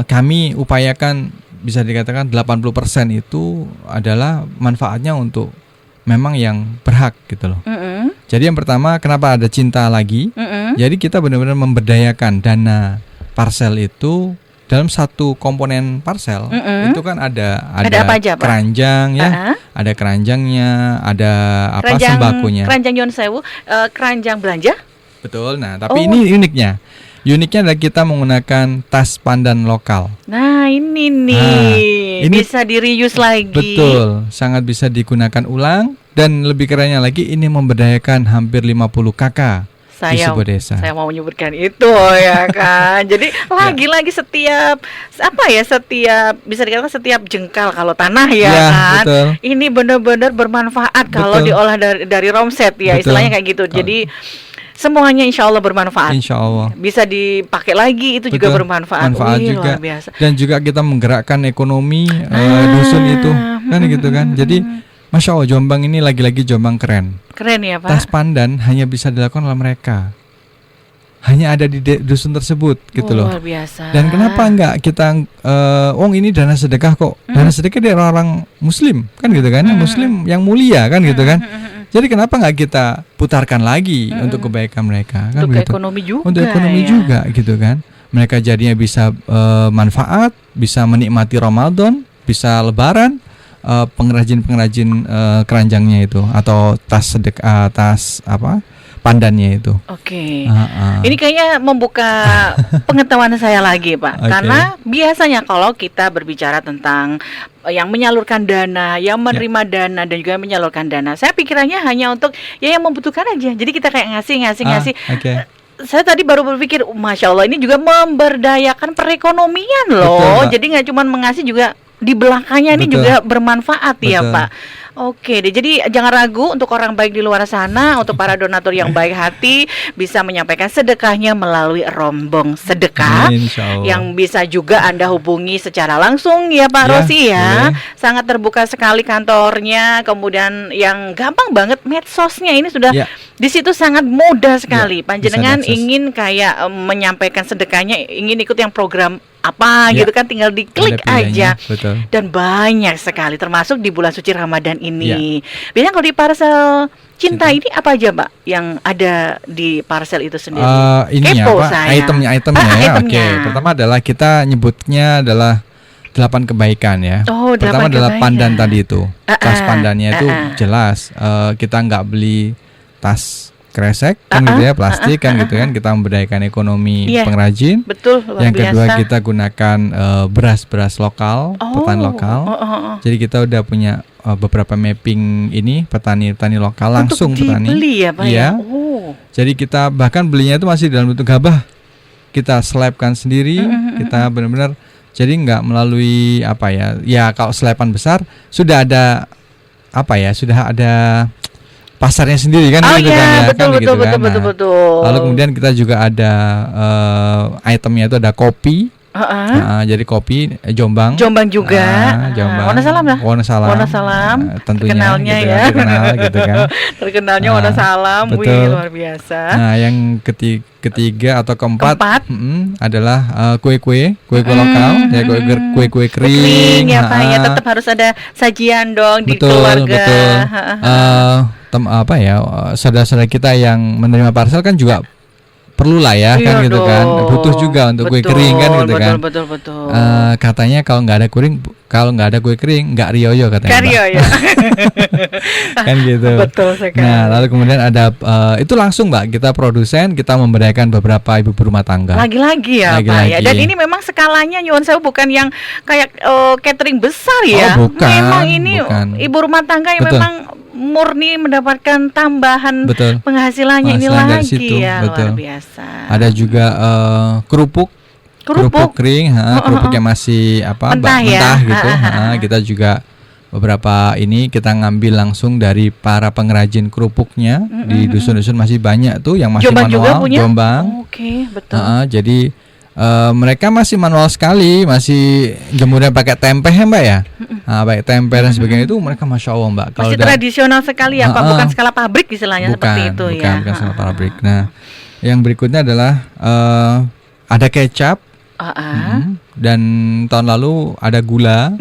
kami upayakan bisa dikatakan 80% itu adalah manfaatnya untuk memang yang berhak gitu loh. Jadi yang pertama kenapa ada cinta lagi? Jadi kita benar-benar memberdayakan dana parcel itu dalam satu komponen parcel itu kan ada apa aja, Pak? Keranjang ya, ada keranjangnya, ada sembakonya. Keranjang Nyon Sewu, keranjang belanja. Betul. Nah, tapi ini uniknya adalah kita menggunakan tas pandan lokal. Nah, ini nih bisa di-reuse lagi. Betul, sangat bisa digunakan ulang dan lebih kerennya lagi ini memberdayakan hampir 50 kakak. Di sebuah desa. Saya mau menyebutkan itu ya kan. Jadi lagi-lagi setiap bisa dikatakan setiap jengkal kalau tanah ya kan. Betul. Ini benar-benar bermanfaat kalau diolah dari Romset ya, istilahnya kayak gitu. Jadi semuanya insya Allah bermanfaat. Insya Allah. Bisa dipakai lagi itu juga bermanfaat. Manfaat juga. Luar biasa. Dan juga kita menggerakkan ekonomi dusun itu. kan gitu kan. Jadi Masya Allah, Jombang ini lagi-lagi Jombang keren. Keren ya Pak. Tas pandan hanya bisa dilakukan oleh mereka, hanya ada di dusun tersebut gitu loh. Luar biasa. Dan kenapa enggak kita ini dana sedekah kok. Dana sedekah dari orang muslim kan gitu kan. Muslim yang mulia kan gitu kan. Jadi kenapa enggak kita putarkan lagi untuk kebaikan mereka kan untuk gitu. ekonomi juga. Untuk ekonomi juga gitu kan. Mereka jadinya bisa manfaat, bisa menikmati Ramadan, bisa lebaran. Pengrajin keranjangnya itu atau tas sedekah, tas pandannya itu. Oke. Ini kayaknya membuka pengetahuan saya lagi Pak. Karena biasanya kalau kita berbicara tentang yang menyalurkan dana, yang menerima dana dan juga yang menyalurkan dana, saya pikirannya hanya untuk yang membutuhkan aja. Jadi kita kayak ngasih. Saya tadi baru berpikir, Masya Allah ini juga memberdayakan perekonomian loh. Betul, jadi nggak cuma mengasih, juga di belakangnya ini juga bermanfaat ya Pak. Oke deh, jadi jangan ragu untuk orang baik di luar sana, untuk para donatur yang baik hati bisa menyampaikan sedekahnya melalui rombong sedekah yang bisa juga Anda hubungi secara langsung ya Pak Rosi ya. Sangat terbuka sekali kantornya, kemudian yang gampang banget medsosnya ini sudah di situ sangat mudah sekali. Panjenengan ingin kayak menyampaikan sedekahnya, ingin ikut yang program apa gitu kan, tinggal diklik aja. Dan banyak sekali, termasuk di bulan suci Ramadan ini. Biasanya kalau di parcel cinta ini apa aja Mbak yang ada di parcel itu sendiri? Ini Kepo apa? saya. Itemnya ya. Oke. Pertama adalah kita nyebutnya adalah 8 kebaikan ya. Pertama adalah pandan tadi itu. Tas pandannya itu jelas kita nggak beli tas kresek kan gitu ya, plastik kan gitu kan, kita memberdayakan ekonomi pengrajin. Betul, luar yang kedua biasa. kita gunakan beras lokal, petani lokal. Jadi kita udah punya beberapa mapping ini petani lokal langsung petani. Dibeli ya Pak ya? Jadi kita bahkan belinya itu masih dalam bentuk gabah. Kita slabkan sendiri, kita benar-benar jadi nggak melalui ya kalau slaban besar sudah ada sudah ada pasarnya sendiri kan gitu kan ya. Betul. Lalu kemudian kita juga ada itemnya itu ada kopi. Jadi kopi Jombang juga. Jombang. Wonosalam. Tentunya terkenalnya gitu, ya. Terkenal gitu kan. Terkenalnya Wonosalam. Wih, luar biasa. Nah, yang ketiga atau keempat adalah kue-kue lokal, ya kue kering ya Pak ya, tetap harus ada sajian dong di keluarga. Saudara-saudara kita yang menerima parcel kan juga perlu lah ya kan gitu kan, butuh juga untuk kue kering kan gitu kan. Betul. Katanya kalau nggak ada kue kering nggak rioyo katanya. Kan gitu. Betul sekali. Nah lalu kemudian ada itu langsung Mbak, kita produsen, kita memberdayakan beberapa ibu berumah tangga. Lagi-lagi ya Pak ya. Dan ini memang skalanya nyuwun sewu bukan yang kayak catering besar ya. Memang ini ibu rumah tangga yang memang murni mendapatkan tambahan penghasilannya ini lagi ya. Luar biasa. Ada juga kerupuk kering, kerupuk yang masih mentah gitu. Kita juga beberapa ini kita ngambil langsung dari para pengrajin kerupuknya. Di dusun-dusun masih banyak tuh yang masih manual. Jombang. Oke, betul. Jadi mereka masih manual sekali, masih jemurnya pakai tempe ya Mbak ya. Pakai tempe dan sebagainya itu mereka Masya Allah Mbak. Masih tradisional sekali ya Pak, bukan skala pabrik istilahnya seperti itu ya. Bukan skala pabrik. Nah, yang berikutnya adalah ada kecap. Dan tahun lalu ada gula.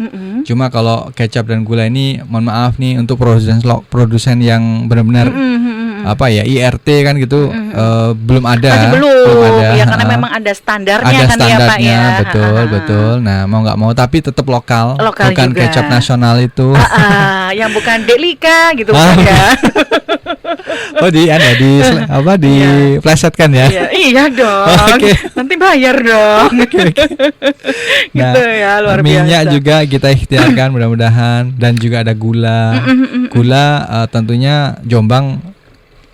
Cuma kalau kecap dan gula ini mohon maaf nih untuk produsen yang benar-benar IRT kan gitu belum ada. Masih belum ya, karena memang ada standarnya kan ya Pak ya. Betul. Nah mau nggak mau tapi tetap lokal bukan juga. Kecap nasional itu. Yang bukan Delika gitu bukan ya. Di plesetkan ya. Iya dong. Nanti bayar dong. Nah, gitu ya, luar biasa. Minyak juga kita ikhtiarkan mudah-mudahan, dan juga ada gula. Gula tentunya Jombang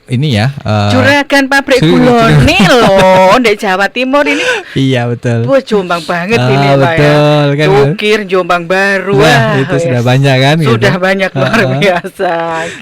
ini ya juragan pabrik gula nih loh di Jawa Timur ini. Iya betul. Wah Jombang banget ini Pak betul, ya. Kan, Cukir Jombang Baru. Itu sudah banyak kan. Sudah banyak luar biasa.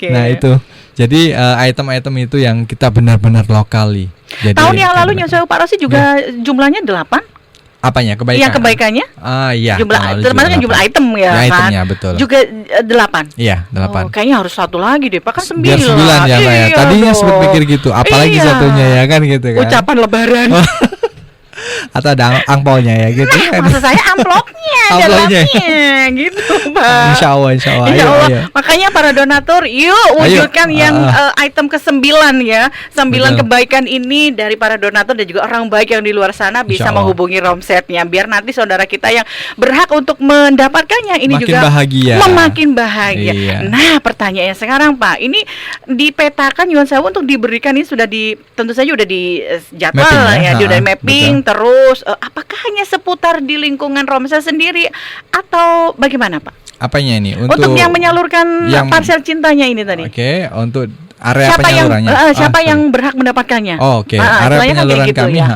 Nah itu. Jadi item-item itu yang kita benar-benar lokali. Jadi, tahun yang lalu Pak Rosi juga jumlahnya 8? Apanya? Kebaikan? Yang kebaikannya? Iya. Jumlah termasuk jumlah item ya, ya, kan? Itemnya betul. Juga 8. Iya, 8. Oh, kayaknya harus satu lagi deh, Pak, kan 9. Biar 9 ya, Mbak ya. Tadinya sempat pikir gitu, apalagi satunya ya kan gitu kan. Ucapan lebaran. Atau ada angpaonya ya gitu kan. Maksud saya amplopnya dalamnya gitu, Pak. Insya Allah. Ayo. Makanya para donatur, yuk wujudkan yang item ke-9 ya. 9 Betul. kebaikan ini dari para donatur dan juga orang baik yang di luar sana bisa menghubungi Romsetnya, biar nanti saudara kita yang berhak untuk mendapatkannya ini makin juga bahagia. Memakin bahagia. Iya. Nah, pertanyaannya sekarang, Pak, ini dipetakan Nyuwun Sewu untuk diberikan ini sudah tentu saja udah di jadwal mapping, ya, udah mapping. Betul. Terus apakah hanya seputar di lingkungan Romset sendiri atau bagaimana, Pak? Apanya ini? Untuk yang menyalurkan parsel cintanya ini tadi. Oke, untuk area siapa penyalurannya. Siapa yang berhak mendapatkannya? Oke, area penyaluran gitu, kami. ya?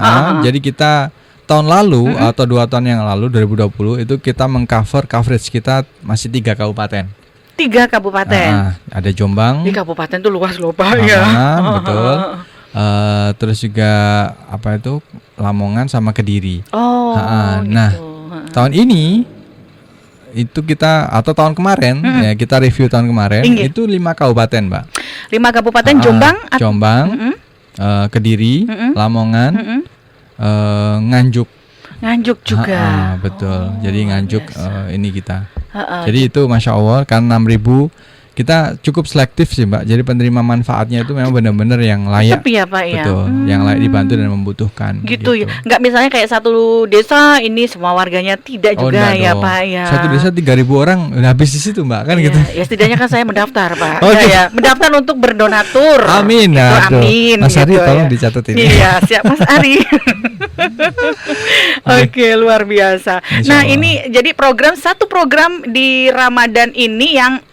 Jadi kita tahun lalu atau 2 tahun yang lalu 2020 itu kita mengcover coverage kita masih 3 kabupaten. 3 kabupaten. Ada Jombang. Di kabupaten tuh luas loh, Pak ya. Betul. Terus juga apa itu Lamongan sama Kediri. Nah, tahun ini itu kita atau tahun kemarin ya kita review tahun kemarin itu 5 kabupaten, Mbak. 5 kabupaten Jombang, Kediri, Lamongan, Nganjuk juga. Betul. Jadi Nganjuk ini kita. Jadi itu Masya Allah kan 6.000. Kita cukup selektif sih, Mbak. Jadi penerima manfaatnya itu memang benar-benar yang layak. Tapi ya, Pak ya. Betul, yang layak dibantu dan membutuhkan. Gitu ya. Enggak misalnya kayak satu desa ini semua warganya tidak juga ya, dong. Pak ya. Satu desa 3.000 orang udah habis di situ, Mbak, kan ya, gitu. Ya setidaknya kan saya mendaftar, Pak. Ya, mendaftar untuk berdonatur. Amin. Gitu, amin. Mas Ari gitu, tolong dicatat ini. Iya, siap Mas Ari. Oke, luar biasa. Nah, ini jadi satu program di Ramadan ini yang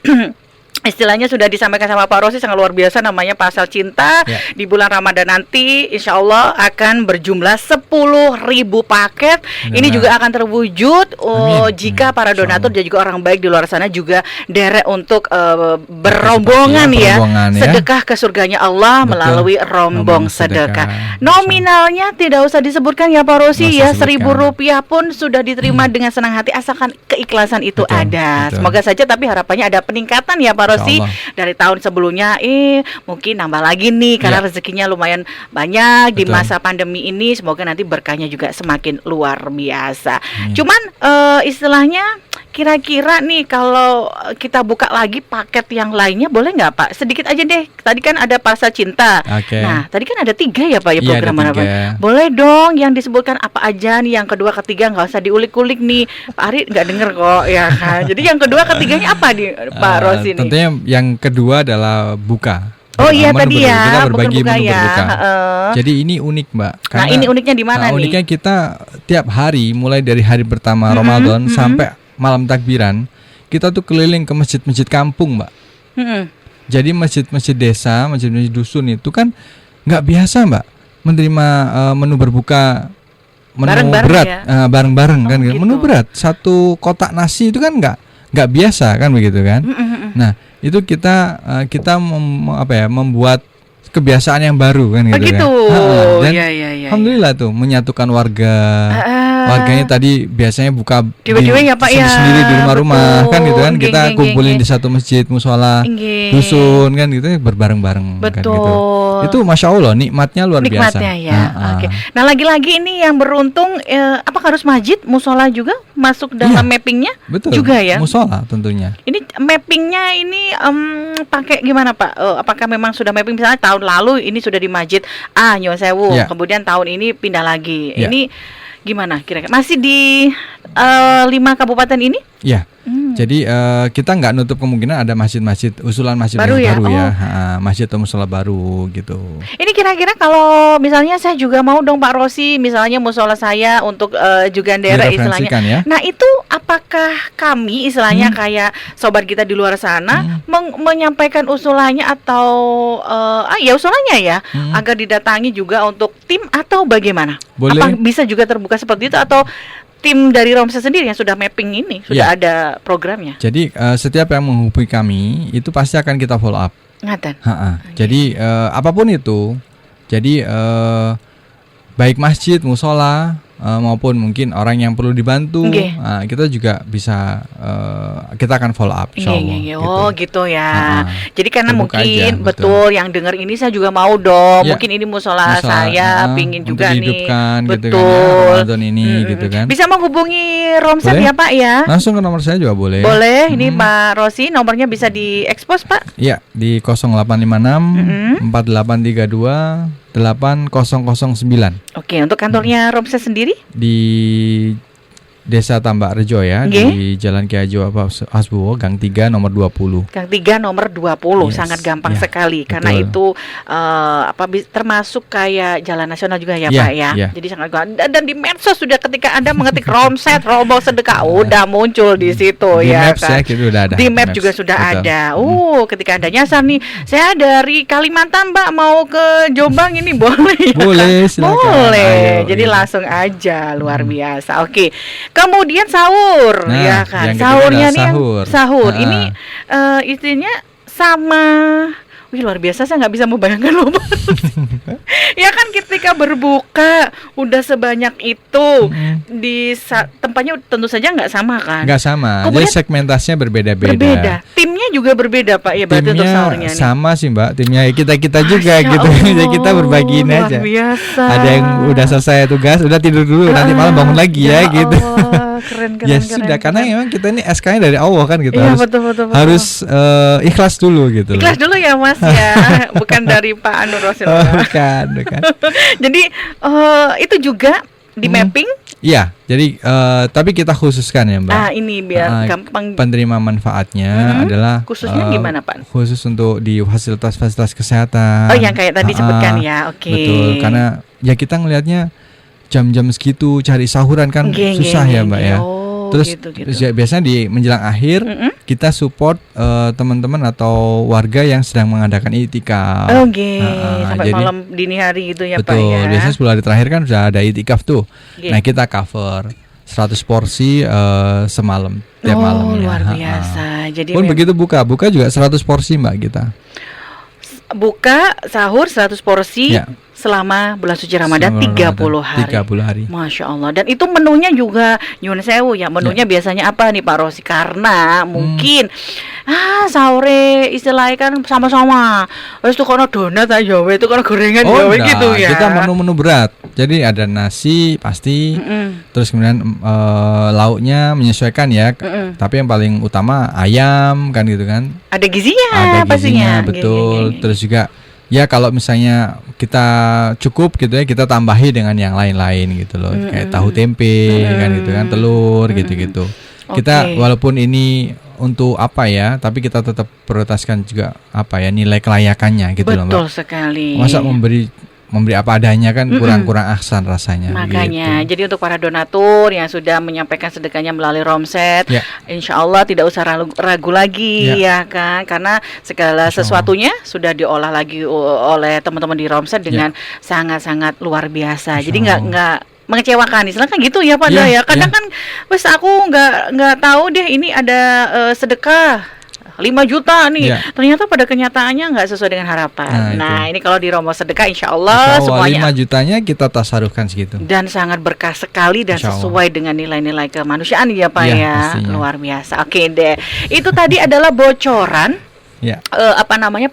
istilahnya sudah disampaikan sama Pak Rosi sangat luar biasa, namanya Parsel Cinta. Di bulan Ramadan nanti insya Allah akan berjumlah 10.000 paket. Ini juga akan terwujud jika para donatur dan juga orang baik di luar sana juga derek untuk berombongan ya, sedekah ke surganya Allah. Betul. Melalui rombong sedekah. Nominalnya tidak usah disebutkan ya Pak Rosi ya, Rp1.000 pun sudah diterima dengan senang hati asalkan keikhlasan itu ada. Semoga saja, tapi harapannya ada peningkatan ya Pak Rosi. Dari tahun sebelumnya mungkin nambah lagi nih karena rezekinya lumayan banyak di masa pandemi ini. Semoga nanti berkahnya juga semakin luar biasa. Cuman istilahnya kira-kira nih kalau kita buka lagi paket yang lainnya boleh nggak Pak? Sedikit aja deh. Tadi kan ada Parsel Cinta. Nah tadi kan ada 3 ya Pak ya program apa? Boleh dong yang disebutkan apa aja nih, yang kedua ketiga nggak usah diulik-ulik nih. Pak Ari nggak denger kok ya kan. Jadi yang kedua ketiganya apa nih Pak Rosi nih? Tentunya yang kedua adalah buka. Oh iya tadi ya, kita berbagi menu ya. berbuka. Jadi ini unik Mbak. Nah ini uniknya di mana nih? Uniknya kita tiap hari mulai dari hari pertama Ramadan sampai malam takbiran, kita tuh keliling ke masjid-masjid kampung Mbak. Jadi masjid-masjid desa, masjid-masjid dusun itu kan nggak biasa Mbak menerima menu berbuka, menu bareng-bareng berat, ya? Bareng-bareng kan gitu. Menu berat, 1 kotak nasi itu kan nggak biasa kan begitu kan. Nah itu kita membuat kebiasaan yang baru kan gitu. Dan alhamdulillah tuh menyatukan warganya tadi biasanya buka sendiri di rumah-rumah kan gitu kan, kita kumpulin di satu masjid musola dusun kan gitu berbareng-bareng kan gitu. Itu Masya Allah nikmatnya luar biasa ya. Nah lagi-lagi ini yang beruntung apakah harus masjid musola juga masuk dalam mappingnya? Betul juga ya, musola tentunya. Ini mappingnya ini pakai gimana Pak? Apakah memang sudah mapping misalnya tahun lalu ini sudah di masjid Nyuwun Sewu, kemudian tahun ini pindah lagi. Ini gimana kira-kira? Masih di 5 kabupaten ini? Ya. Jadi kita nggak nutup kemungkinan ada masjid-masjid usulan masjid baru ya, masjid atau musola baru gitu. Ini kira-kira kalau misalnya saya juga mau dong Pak Rosi, misalnya musola saya untuk juga daerah istilahnya. Ya? Nah itu apakah kami istilahnya kayak sobat kita di luar sana menyampaikan usulannya atau usulannya ya agar didatangi juga untuk tim atau bagaimana? Boleh. Apa bisa juga terbuka seperti itu atau tim dari Romset sendiri yang sudah mapping ini sudah ada programnya? Jadi setiap yang menghubungi kami itu pasti akan kita follow up. Jadi apapun itu, jadi baik masjid, musola, maupun mungkin orang yang perlu dibantu, Nggih. kita juga bisa kita akan follow up Iya, insyaallah. iya, iya. Oh gitu ya. Jadi karena Terbuka mungkin aja, betul yang dengar ini saya juga mau dong. Ya. Mungkin ini musola Masalah, saya pingin untuk juga nih. dihidupkan gitu kan ya, Betul. Ramadan ini gitu kan. Bisa menghubungi Romset Boleh. ya Pak ya. Langsung ke nomor saya juga boleh. Boleh. Ini Pak Rosi nomornya bisa diekspos Pak. Iya, di 0856 4832 8009 Oke, untuk kantornya Romset sendiri? di Desa Tambak Rejo ya, Nggih. di Jalan Ki Hajo Hasbuwo, Gang 3 nomor 20. Gang 3 nomor 20. Yes, Sangat gampang ya, sekali karena betul. itu termasuk kayak jalan nasional juga ya Ya, Pak ya. ya. Jadi sangat gampang. Dan di medsos sudah ketika Anda mengetik Romset rombong sedekah udah muncul di situ Di ya Maps kan. ya, gitu udah ada. Di map Maps, juga sudah betul. ada. Ketika Anda nyasar nih, saya dari Kalimantan Mbak mau ke Jombang ini boleh ya? Boleh, silakan. Boleh. Ayo, Jadi iya. langsung aja, luar biasa. Oke. Kemudian sahur Nah, ya kan. yang ketiga Sahurnya adalah nih yang sahur. sahur. Nah. Ini istrinya sama. Wih luar biasa, saya nggak bisa membayangkan loh Pak. Ya kan ketika berbuka udah sebanyak itu tempatnya tentu saja nggak sama kan? Nggak sama. Kemudian Jadi segmentasinya berbeda-beda. Berbeda. Timnya juga berbeda Pak ya berarti untuk sahurnya nih. sama sih Mbak, timnya kita juga Masya gitu. Allah, Jadi kita berbagiin luar aja. biasa. Ada yang udah selesai tugas, udah tidur dulu, nanti malam bangun lagi ya gitu. Allah, keren. Ya sudah, karena memang kita ini SK-nya dari Allah kan gitu. Iya, harus betul. harus ikhlas dulu gitu. Ikhlas dulu ya Mas ya, bukan dari Pak Anur Rosil. bukan. Jadi itu juga di mapping. Iya, jadi tapi kita khususkan ya Mbak. Ini biar gampang. Penerima manfaatnya adalah Khususnya gimana Pak? Khusus untuk di fasilitas-fasilitas kesehatan. Oh yang kayak tadi sebutkan ya, oke. Betul, karena ya kita ngelihatnya jam-jam segitu cari sahuran kan susah ya Mbak ya. Terus ya, biasanya di menjelang akhir kita support teman-teman atau warga yang sedang mengadakan itikaf. Sampai jadi, malam dini hari gitu ya betul, Pak ya. Biasanya 10 hari terakhir kan sudah ada itikaf tuh. Nah kita cover 100 porsi semalam tiap malamnya. Luar biasa. Jadi pun begitu buka juga 100 porsi Mbak kita. Buka sahur 100 porsi. Ya. Selama bulan suci Ramadan 30 hari. 30 hari. Masya Allah. Dan itu menunya juga nyun sewu ya. Menunya biasanya apa nih Pak Rosi? Karena mungkin sahur istilahnya kan sama-sama. Terus tuh kono donat aja, itu kono gorengan gitu ya. Kita menu-menu berat. Jadi ada nasi pasti. Terus kemudian lauknya menyesuaikan ya. Tapi yang paling utama ayam kan gitu kan. Ada gizinya. Ada gizinya pastinya. betul. Terus juga ya kalau misalnya kita cukup gitu ya, kita tambahi dengan yang lain-lain gitu loh. Kayak tahu tempe kan gitu kan, telur gitu-gitu. Kita walaupun ini untuk apa ya, tapi kita tetap prioritaskan juga apa ya, nilai kelayakannya gitu loh Mbak. Betul sekali. Masa memberi apa adanya kan kurang ahsan rasanya. Makanya gitu. jadi untuk para donatur yang sudah menyampaikan sedekahnya melalui Romset, insya Allah tidak usah ragu lagi ya kan, karena segala sesuatunya sudah diolah lagi oleh teman-teman di Romset dengan sangat-sangat luar biasa. Jadi nggak mengecewakan, istilah kan gitu ya Pak ya. Kadang kan wes aku nggak tahu deh ini ada sedekah 5 juta nih, ternyata pada kenyataannya nggak sesuai dengan harapan. Nah ini kalau di Romo Sedekah insya Allah semuanya 5 jutanya kita tasarufkan segitu. Dan sangat berkah sekali dan sesuai dengan nilai-nilai kemanusiaan ya Pak ya. Pastinya. Luar biasa. Oke deh. Itu tadi adalah bocoran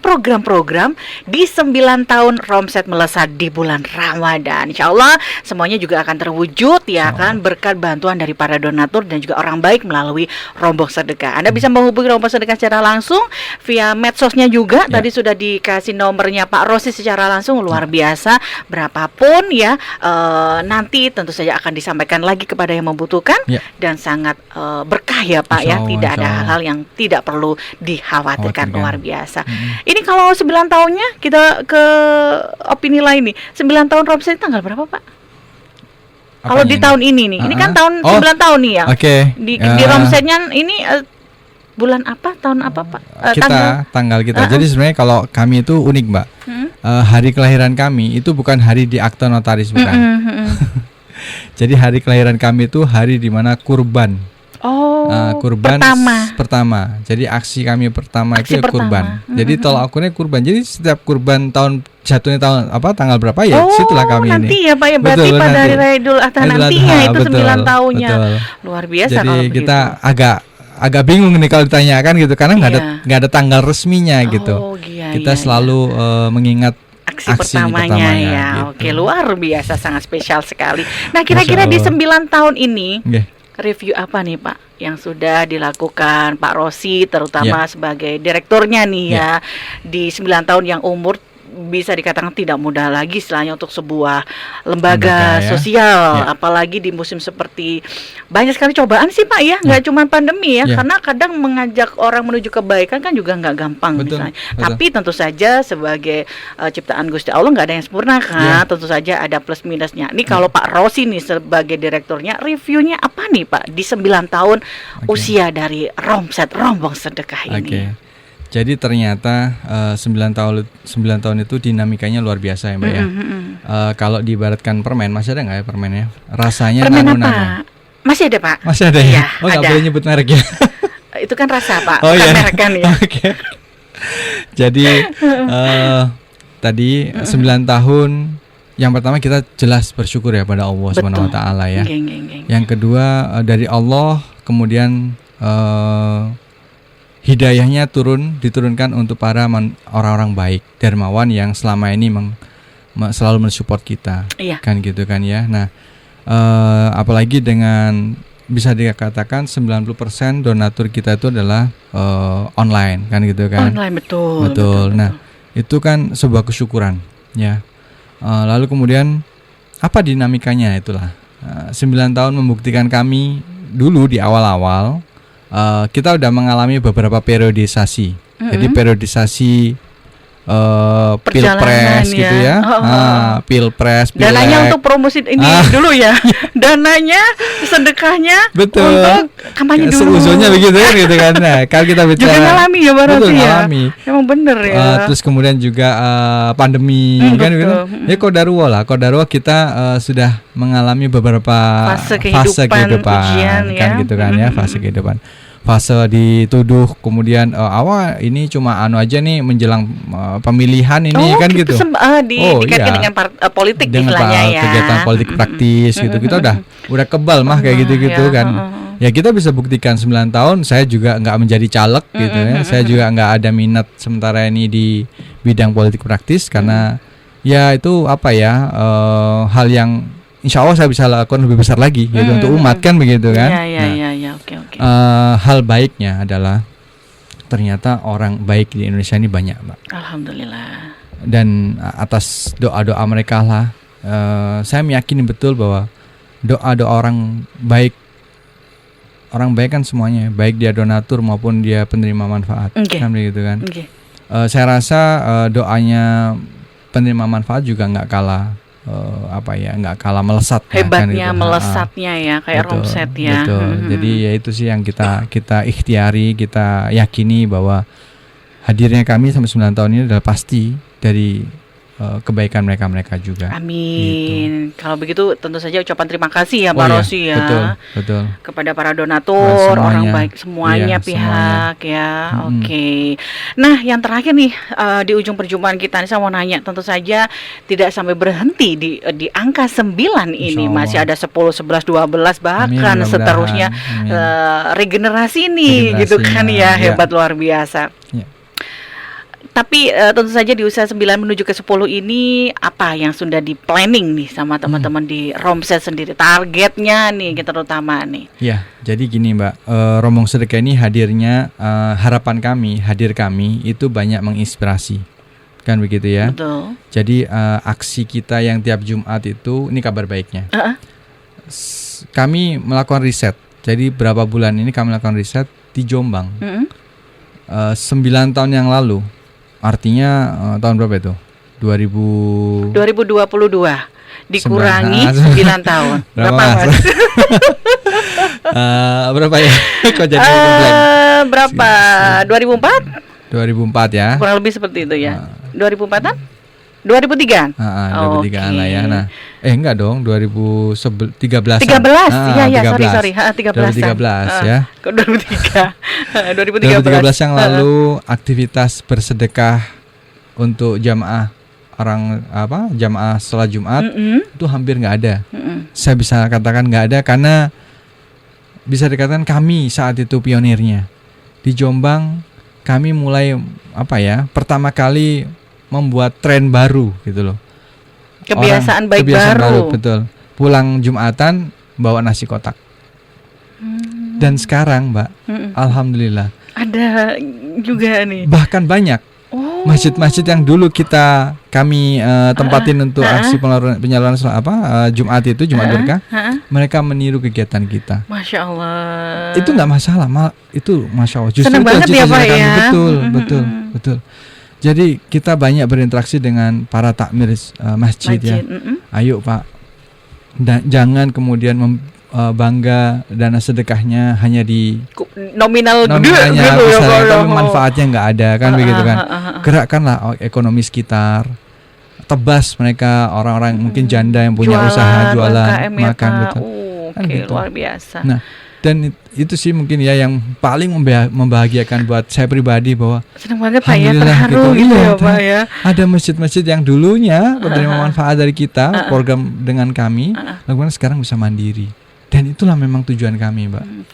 program-program di 9 tahun Romset melesat di bulan Ramadan. Insya Allah semuanya juga akan terwujud ya kan, berkat bantuan dari para donatur dan juga orang baik melalui Rombong Sedekah. Anda bisa menghubungi Rombong Sedekah secara langsung via medsosnya juga. Tadi sudah dikasih nomornya Pak Rosi secara langsung. Luar biasa, berapapun ya nanti tentu saja akan disampaikan lagi kepada yang membutuhkan dan sangat berkah ya Pak ya. Tidak ada hal-hal yang tidak perlu dikhawatirkan. Luar biasa. Ini kalau 9 tahunnya kita ke opini lain nih. 9 tahun Romset tanggal berapa Pak? Kalau di tahun ini nih. Ini kan tahun 9 tahun nih ya. Di Romsetnya ini bulan apa? Tahun apa Pak? Tanggal kita. Jadi sebenarnya kalau kami itu unik Mbak. Hari kelahiran kami itu bukan hari di akta notaris bukan. Jadi hari kelahiran kami itu hari di mana kurban. kurban pertama. pertama. Jadi aksi kami pertama Aksi itu ya kurban. pertama. Jadi tolak ukurnya kurban. Jadi setiap kurban jatuhnya tahun tanggal berapa ya? Situlah kami nanti ini. ya Pak ya, berarti Betul, pada nanti. hari Raya Idul Adha Idul nantinya Adha, itu betul, 9 tahunnya. betul. Luar biasa Jadi kalau kita begitu. agak bingung nih kalau ditanyakan gitu karena Iya. nggak ada tanggal resminya gitu. Oh, iya, Kita iya, selalu mengingat aksi aksi pertamanya ya. gitu. Oke, luar biasa, sangat spesial sekali. Nah, kira-kira Masya di Allah. 9 tahun ini Nggih. review apa nih Pak yang sudah dilakukan Pak Rosi terutama Ya. sebagai direkturnya nih Ya. ya di 9 tahun yang umur bisa dikatakan tidak mudah lagi istilahnya untuk sebuah lembaga Lembaga, ya. sosial, Ya. apalagi di musim seperti banyak sekali cobaan sih Pak ya, nggak cuma pandemi ya, Ya. karena kadang mengajak orang menuju kebaikan kan juga nggak gampang Betul, misalnya. betul. Tapi tentu saja sebagai ciptaan Gusti Allah nggak ada yang sempurna kan, Ya. tentu saja ada plus minusnya. Ini kalau Pak Rosi nih sebagai direkturnya, reviewnya apa nih Pak di 9 tahun usia dari Romset Rombong Sedekah ini? Oke. Jadi ternyata 9 tahun itu dinamikanya luar biasa ya Mbak ya. Kalau diibaratkan permen, masih ada nggak ya permennya? Rasanya Permen nano-nano. apa? Masih ada Pak? Masih ada ya? Iya, Oh nggak ada. boleh nyebut merek ya? Itu kan rasa Pak, Oh bukan iya. merek kan ya. Oke. Jadi tadi 9 tahun yang pertama kita jelas bersyukur ya pada Allah Subhanahu wa taala ya. Geng, geng, geng. Yang kedua dari Allah, kemudian hidayahnya diturunkan untuk para orang-orang baik, dermawan yang selama ini selalu mensupport kita. Iya. Kan gitu kan ya. Nah, apalagi dengan bisa dikatakan 90% donatur kita itu adalah online kan gitu kan. Online betul. Betul. Nah, itu kan sebuah kesyukuran ya. Lalu kemudian apa dinamikanya itulah. 9 tahun membuktikan kami dulu di awal-awal kita udah mengalami beberapa periodisasi. Jadi periodisasi pilpres ya. gitu ya. Pilpres, pileg. Dananya untuk promosi ini dulu ya. Dananya, sedekahnya Betul. untuk kampanye dulu. Seuzonnya begitu kan gitu kan. Nah, kalau kita bicara Juga ngalami ya Pak betul, Rosi ya. ngalami. Emang bener ya. Terus kemudian juga pandemi kan betul. gitu. Ya Qadarullah kita sudah mengalami beberapa Fase kehidupan, ujian, kan ya. gitu kan ya, fase kehidupan. Fase dituduh kemudian awal ini cuma aja nih menjelang pemilihan ini kan gitu. Dikaitkan iya. dengan politik Dengan istilahnya ya. kegiatan politik praktis gitu. Kita udah kebal mah kayak gitu-gitu ya, kan. Ya kita bisa buktikan 9 tahun saya juga nggak menjadi caleg gitu ya. Saya juga nggak ada minat sementara ini di bidang politik praktis karena ya itu apa ya hal yang insya Allah saya bisa lakukan lebih besar lagi gitu untuk umat kan begitu kan. Iya, oke. Hal baiknya adalah ternyata orang baik di Indonesia ini banyak Mbak. Alhamdulillah. Dan atas doa-doa mereka lah saya meyakini betul bahwa doa-doa orang baik kan semuanya, baik dia donatur maupun dia penerima manfaat kan begitu kan. Saya rasa doanya penerima manfaat juga nggak kalah nggak kalah melesat hebatnya kan gitu. melesatnya ya kayak Romset ya. Betul. Jadi ya itu sih yang kita ikhtiari, kita yakini bahwa hadirnya kami sampai 9 tahun ini adalah pasti dari kebaikan mereka juga. Amin. Gitu. Kalau begitu tentu saja ucapan terima kasih ya Pak Rosi ya. Betul. Kepada para donatur, orang baik semuanya pihak semuanya. ya. Oke. Nah, yang terakhir nih di ujung perjumpaan kita nih saya mau nanya, tentu saja tidak sampai berhenti di angka 9 ini, masih ada 10, 11, 12 bahkan Amin, seterusnya regenerasi nih gitu kan ya. Hebat luar biasa. Ya. Tapi tentu saja di usia 9 menuju ke 10 ini apa yang sudah di planning nih sama teman-teman di Romset sendiri, targetnya nih kita terutama nih. Ya, jadi gini Mbak, Rombong Sedekah ini hadirnya harapan kami itu banyak menginspirasi, kan begitu ya. Betul. Jadi aksi kita yang tiap Jumat itu, ini kabar baiknya. Kami melakukan riset. Jadi berapa bulan ini kami melakukan riset di Jombang. 9 tahun yang lalu. Artinya tahun berapa itu? 2022 dikurangi 9 tahun. Berapa Mas? Berapa ya? Kok jadi berapa? 2004 ya? Kurang lebih seperti itu ya. 2004-an? 2003. 2003 lah ya. Nah, enggak dong, 2013. 13. Iya, sorry. 2013 ya. 2003. 2013 yang lalu aktivitas bersedekah untuk jamaah jamaah sholat Jumat itu hampir nggak ada. Saya bisa katakan nggak ada karena bisa dikatakan kami saat itu pionirnya di Jombang. Kami mulai pertama kali membuat tren baru gitu loh. Kebiasaan baru. Betul. Pulang Jumatan bawa nasi kotak. Dan sekarang, Mbak, alhamdulillah ada juga nih. Bahkan banyak masjid-masjid yang dulu kami tempatin untuk aksi penyaluran Jumat itu, Jumat Berkah, mereka meniru kegiatan kita. Masya Allah. Itu nggak masalah, itu Masya Allah. Justru senang banget ya Pak ya. Betul. Jadi kita banyak berinteraksi dengan para takmir masjid ya. Ayo Pak, jangan kemudian bangga dana sedekahnya hanya di nominalnya besar, tapi manfaatnya nggak ada kan begitu kan. Gerakkanlah ekonomi sekitar, tebas mereka orang-orang mungkin janda yang punya usaha jualan makan betul. Gitu. Luar biasa. Nah, dan itu sih mungkin ya yang paling membahagiakan buat saya pribadi bahwa senang banget Pak ya, terharu gitu ya Pak ya. Ada masjid-masjid yang dulunya menerima manfaat dari kita, program dengan kami, lalu sekarang bisa mandiri. Dan itulah memang tujuan kami, Mbak.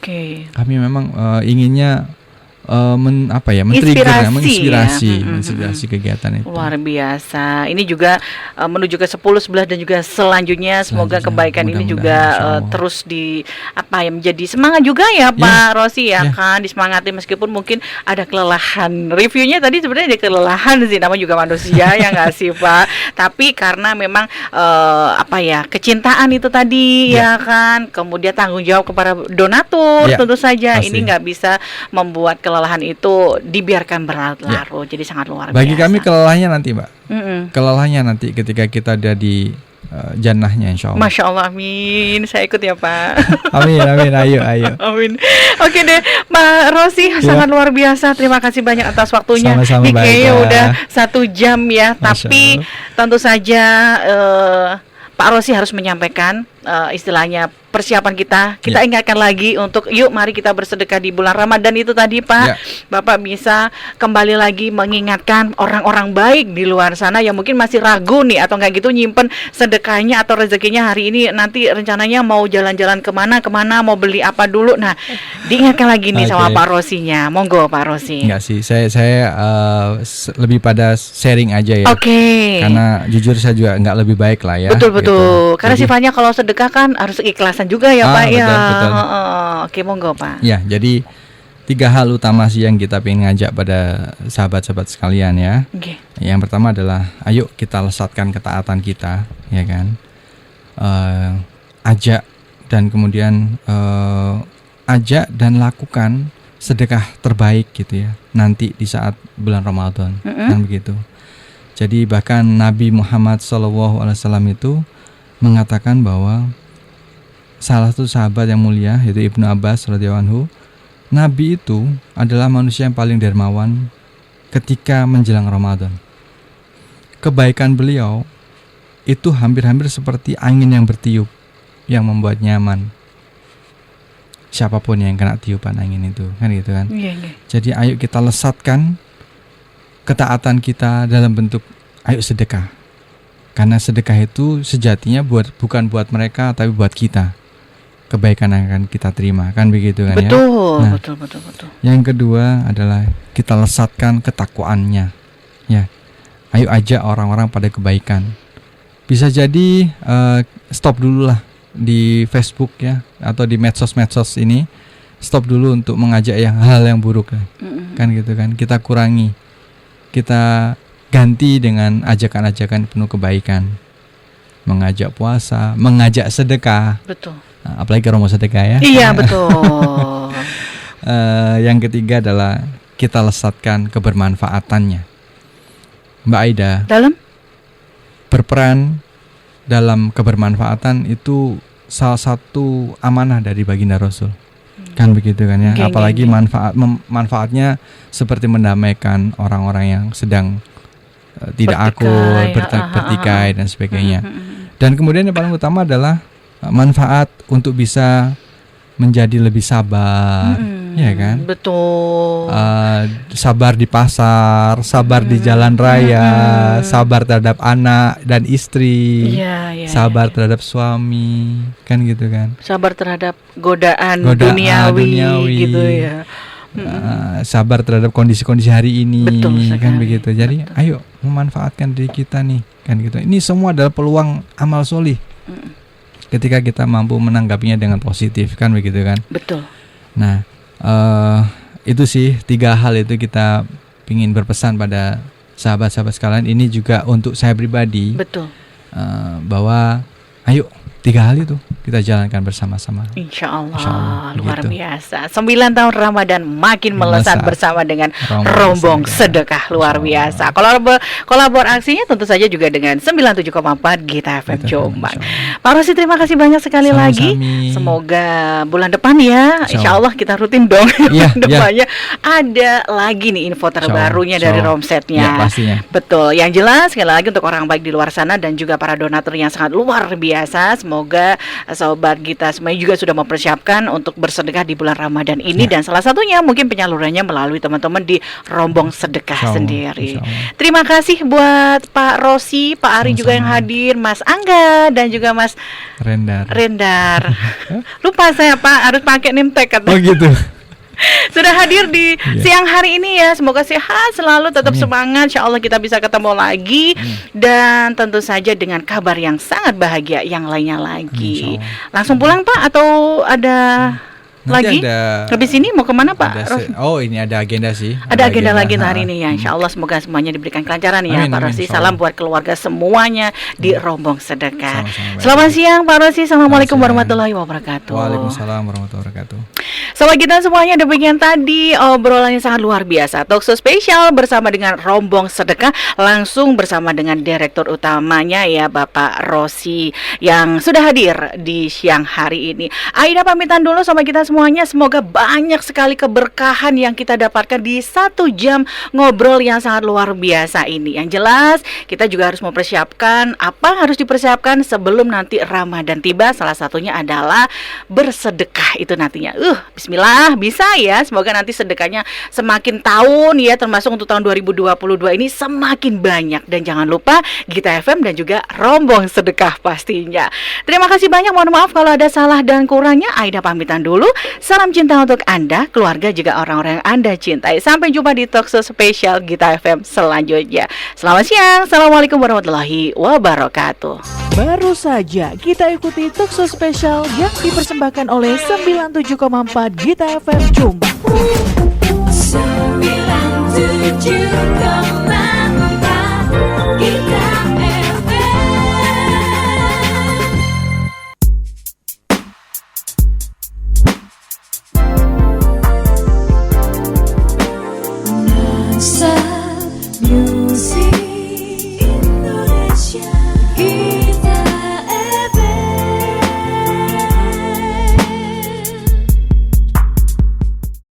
Kami memang inginnya menginspirasi kegiatan itu. Luar biasa. Ini juga menuju ke 10, 11 dan juga selanjutnya. Semoga kebaikan ini juga terus menjadi semangat juga ya Pak Rosi ya kan, disemangati meskipun mungkin ada kelelahan. Reviewnya tadi sebenarnya ada kelelahan sih, namanya juga manusia ya nggak sih Pak. Tapi karena memang kecintaan itu tadi ya kan, kemudian tanggung jawab kepada donatur tentu saja. Pasti. Ini nggak bisa membuat kelelahan itu dibiarkan berlarut-larut. Jadi sangat luar biasa. Bagi kami kelelahnya nanti Mbak. Kelelahnya nanti ketika kita ada di jannahnya insya Allah. Masya Allah, amin. Saya ikut ya Pak. Amin, ayo. Amin. Oke deh, Mbak Rosi, sangat luar biasa. Terima kasih banyak atas waktunya. Sama-sama. Ini kayaknya udah 1 jam ya. Tapi tentu saja Pak Rosi harus menyampaikan istilahnya persiapan kita ingatkan lagi untuk yuk mari kita bersedekah di bulan Ramadan itu tadi Pak. Bapak bisa kembali lagi mengingatkan orang-orang baik di luar sana yang mungkin masih ragu nih atau nggak gitu nyimpen sedekahnya atau rezekinya hari ini, nanti rencananya mau jalan-jalan kemana mau beli apa dulu. Nah, diingatkan lagi nih sama Pak Rosinya. Monggo Pak Rosi. Enggak sih, saya lebih pada sharing aja ya. Karena jujur saya juga nggak lebih baik lah ya. Betul. Gitu. Karena sifatnya kalau sedekah kan harus ikhlasan juga ya Pak ya. Betul. Oke, monggo Pak. Ya, jadi 3 hal utama sih yang kita pengen ngajak pada sahabat-sahabat sekalian ya. Yang pertama adalah ayo kita lesatkan ketaatan kita, ya kan. Ajak dan kemudian ajak dan lakukan sedekah terbaik gitu ya. Nanti di saat bulan Ramadan kan begitu. Jadi bahkan Nabi Muhammad SAW itu mengatakan bahwa salah satu sahabat yang mulia yaitu Ibnu Abbas radhiyallahu anhu, Nabi itu adalah manusia yang paling dermawan ketika menjelang Ramadan. Kebaikan beliau itu hampir-hampir seperti angin yang bertiup yang membuat nyaman siapapun yang kena tiupan angin itu, kan gitu kan. Jadi ayo kita lesatkan ketaatan kita dalam bentuk ayo sedekah. Karena sedekah itu sejatinya bukan buat mereka tapi buat kita. Kebaikan yang akan kita terima, kan begitu kan ya. Betul. Yang kedua adalah kita lesatkan ketakwaannya. Ya. Ayo ajak orang-orang pada kebaikan. Bisa jadi stop dulu lah di Facebook ya atau di medsos-medsos ini. Stop dulu untuk mengajak hal yang buruk ya. Kan gitu kan. Kita kurangi. Kita ganti dengan ajakan-ajakan penuh kebaikan. Mengajak puasa, mengajak sedekah. Betul. Nah, apalagi kalau mau sedekah ya. Iya betul. Yang ketiga adalah kita lesatkan kebermanfaatannya. Mbak Aida, berperan dalam kebermanfaatan itu salah satu amanah dari baginda Rasul. Kan begitu kan ya. Apalagi manfaatnya seperti mendamaikan orang-orang yang sedang tidak akur, bertikai dan sebagainya. Dan kemudian yang paling utama adalah manfaat untuk bisa menjadi lebih sabar, ya kan? Betul. Sabar di pasar, sabar di jalan raya, sabar terhadap anak dan istri, sabar terhadap suami, kan gitu kan? Sabar terhadap godaan duniawi gitu ya. Sabar terhadap kondisi-kondisi hari ini, betul kan begitu. Jadi, ayo memanfaatkan diri kita nih, kan gitu. Ini semua adalah peluang amal solih. Ketika kita mampu menanggapinya dengan positif, kan begitu kan? Betul. Nah, itu sih 3 hal itu kita ingin berpesan pada sahabat-sahabat sekalian. Ini juga untuk saya pribadi. Betul. Bahwa ayo 3 hal itu kita jalankan bersama-sama. Insya Allah luar gitu. biasa. 9 tahun Ramadan makin melesat bersama dengan rombong sedekah luar biasa. Kolaborasinya tentu saja juga dengan 97,4 Gita FM Jombang. Pak Rosi, terima kasih banyak sekali lagi. Semoga bulan depan ya, insya Allah kita rutin dong. Bulan depannya ada lagi nih info terbarunya dari Romsetnya. Pastinya. Betul. Yang jelas sekali lagi untuk orang baik di luar sana dan juga para donatur yang sangat luar biasa. Semoga sobat kita semuanya juga sudah mempersiapkan untuk bersedekah di bulan Ramadan ini, dan salah satunya mungkin penyalurannya melalui teman-teman di rombong sedekah sendiri. Terima kasih buat Pak Rosi, Pak Ari juga yang hadir, Mas Angga dan juga Mas Rendar. Lupa saya Pak, harus pakai name tag katanya. Oh gitu. Sudah hadir di siang hari ini ya. Semoga sehat selalu, tetap semangat. Insya Allah kita bisa ketemu lagi. Dan tentu saja dengan kabar yang sangat bahagia yang lainnya lagi. Langsung pulang Pak atau ada lagi? Habis ini mau kemana Pak? Ini ada agenda sih. Ada agenda lagi hari ini ya. Insya Allah semoga semuanya diberikan kelancaran ya Pak Rosi. Salam buat keluarga semuanya di rombong sedekah. Selamat siang Pak Rosi. Assalamualaikum warahmatullahi wabarakatuh. Waalaikumsalam warahmatullahi wabarakatuh. Sobat kita semuanya, demikian tadi obrolan yang sangat luar biasa. Talkshow spesial bersama dengan rombong sedekah, langsung bersama dengan direktur utamanya ya Bapak Rosi yang sudah hadir di siang hari ini. Aida pamitan dulu sama kita semuanya. Semoga banyak sekali keberkahan yang kita dapatkan di 1 jam ngobrol yang sangat luar biasa ini. Yang jelas kita juga harus mempersiapkan apa harus dipersiapkan sebelum nanti Ramadan tiba. Salah satunya adalah bersedekah itu nantinya. Bismillah, bisa ya. Semoga nanti sedekahnya semakin tahun ya, termasuk untuk tahun 2022 ini semakin banyak. Dan jangan lupa Gita FM dan juga rombong sedekah pastinya. Terima kasih banyak, mohon maaf kalau ada salah dan kurangnya. Aida pamitan dulu. Salam cinta untuk Anda, keluarga juga orang-orang yang Anda cintai. Sampai jumpa di talkshow spesial Gita FM selanjutnya. Selamat siang. Assalamualaikum warahmatullahi wabarakatuh. Baru saja kita ikuti talkshow spesial yang dipersembahkan oleh 97,4 Gita FM Jombang. 97,4 Gita